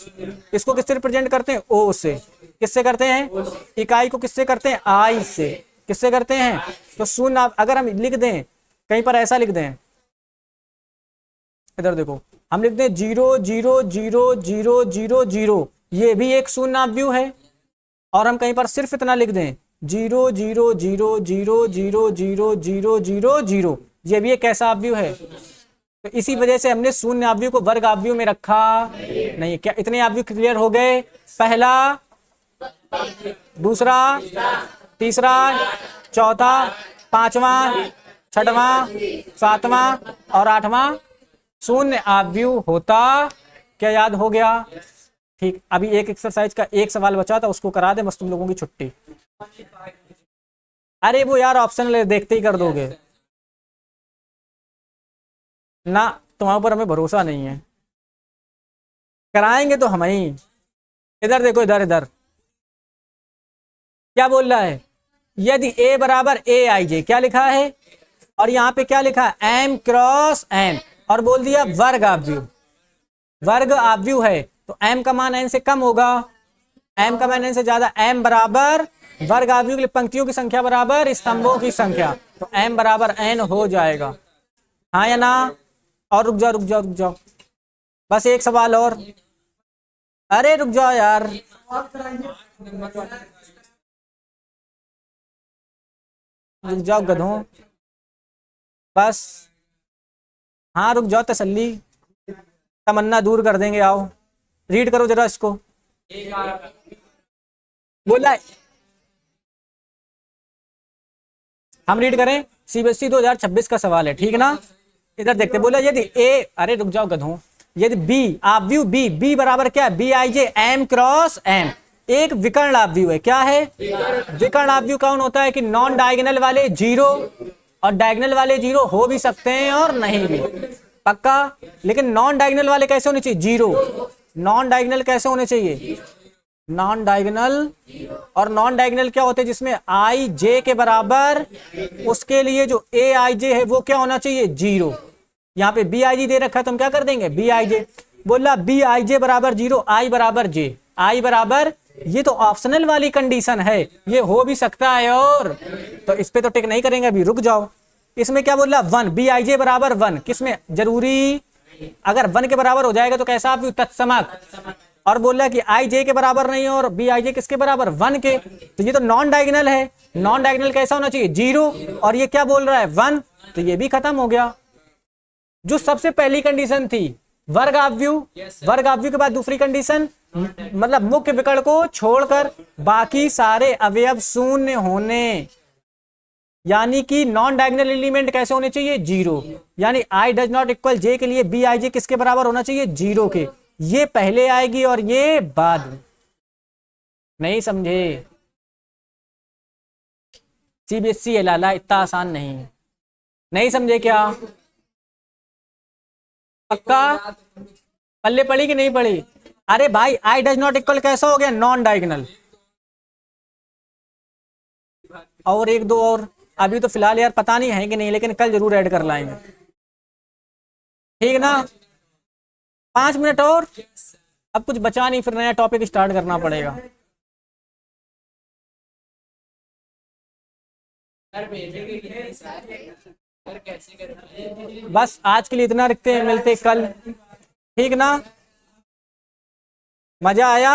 इसको किससे रिप्रेजेंट करते हैं, ओ से। किससे करते हैं, इकाई को किससे करते हैं, आई से। किससे करते हैं, तो शून्य। अगर हम लिख दें कहीं पर, ऐसा लिख दें, इधर देखो, हम लिख दें 0 0 0 0 0 0, ये भी एक शून्य आव्यूह है। और हम कहीं पर सिर्फ इतना लिख दें 0 0 0 0 0 0 0 0 0, ये भी एक कैसा आव्यूह है। तो इसी वजह से हमने शून्य आव्यूह को वर्ग आव्यूह में रखा नहीं। क्या इतने आव्यूह क्लियर हो गए, पहला, दूसरा, तीसरा, चौथा, पांचवा, छठवां, सातवां और आठवां शून्य आव्यूह होता। क्या याद हो गया, ठीक। अभी एक एक्सरसाइज का एक सवाल बचा था, उसको करा दे, बस तुम लोगों की छुट्टी। अरे वो यार ऑप्शनल देखते ही कर दोगे ना, तुम्हारे ऊपर हमें भरोसा नहीं है। कराएंगे तो हम ही। इधर देखो, इधर इधर क्या बोल रहा है, यदि a बराबर a आई जे, क्या लिखा है, और यहाँ पे क्या लिखा है, m क्रॉस n, और बोल दिया वर्ग आव्यूह, वर्ग आव्यूह है, तो m का मान n से कम होगा, m का मान n से ज्यादा। m बराबर वर्ग आव्यूह के लिए पंक्तियों की संख्या बराबर स्तंभों की संख्या, तो m बराबर n हो जाएगा, हाँ या ना। और रुक जाओ रुक जाओ रुक जाओ, बस एक सवाल और। अरे रुक जाओ यार, रुक जाओ गधों, बस। हाँ रुक जाओ, तसल्ली, तमन्ना दूर कर देंगे, आओ रीड करो जरा इसको। बोला हम रीड करें, सीबीएसई 2026 का सवाल है, ठीक ना। इधर देखते, बोला यदि ए, अरे रुक जाओ गधों, यदि बी आव्यू बी, बी बराबर क्या है, B I J M cross M, एक विकर्ण आव्यू है, क्या है, विकर्ण आव्यू कौन होता है कि नॉन डायगोनल वाले जीरो, और डायगोनल वाले जीरो हो भी सकते हैं और नहीं भी, पक्का। लेकिन नॉन डायगोनल वाले कैसे होने चाहिए, जीरो। नॉन डायगोनल कैसे होने चाहिए, नॉन डायगोनल। और नॉन डायगोनल क्या होते हैं, जिसमें आई जे के बराबर, उसके लिए जो ए आई जे है वो क्या होना चाहिए, जीरो। यहाँ पे बी आई जे दे रखा है तो हम क्या कर देंगे, बी आई जे। बोला बी आई जे बराबर जीरो, आई बराबर जे, आई बराबर, ये तो ऑप्शनल वाली कंडीशन है, ये हो भी सकता है और, तो इस पे तो टिक नहीं करेंगे, अभी रुक जाओ। इसमें क्या बोला, वन, बी आई जे बराबर वन, किसमें जरूरी, अगर वन के बराबर हो जाएगा तो कैसा, तत्समक। और बोल रहा है कि आई जे के बराबर नहीं है और बी आई जे किसके बराबर, वन के, तो ये तो नॉन डायगोनल है। नॉन डायगोनल कैसा होना चाहिए, जीरो, और ये क्या बोल रहा है, वन, तो ये भी खत्म हो गया। जो सबसे पहली कंडीशन थी वर्ग आव्यू, वर्ग आव्यू के बाद दूसरी कंडीशन, मतलब मुख्य विकर्ण को छोड़कर बाकी सारे अवयव शून्य होने, यानी कि नॉन डायगोनल एलिमेंट कैसे होने चाहिए, जीरो। यानी आई डज नॉट इक्वल जे के लिए बी आई जे किसके बराबर होना चाहिए, जीरो के। ये पहले आएगी और ये बाद में। नहीं समझे, सीबीएसई है लाला, इतना आसान नहीं है। नहीं समझे क्या, पक्का, पल्ले पड़ी कि नहीं पड़ी। अरे भाई आई डज नॉट इक्वल कैसा हो गया, नॉन डायगोनल। और एक दो और, अभी तो फिलहाल यार पता नहीं है कि नहीं, लेकिन कल जरूर ऐड कर लाएंगे, ठीक ना। 5 मिनट और, अब कुछ बचा नहीं, फिर नया टॉपिक स्टार्ट करना पड़ेगा। बस आज के लिए इतना रखते हैं, मिलते कल, ठीक ना। मजा आया।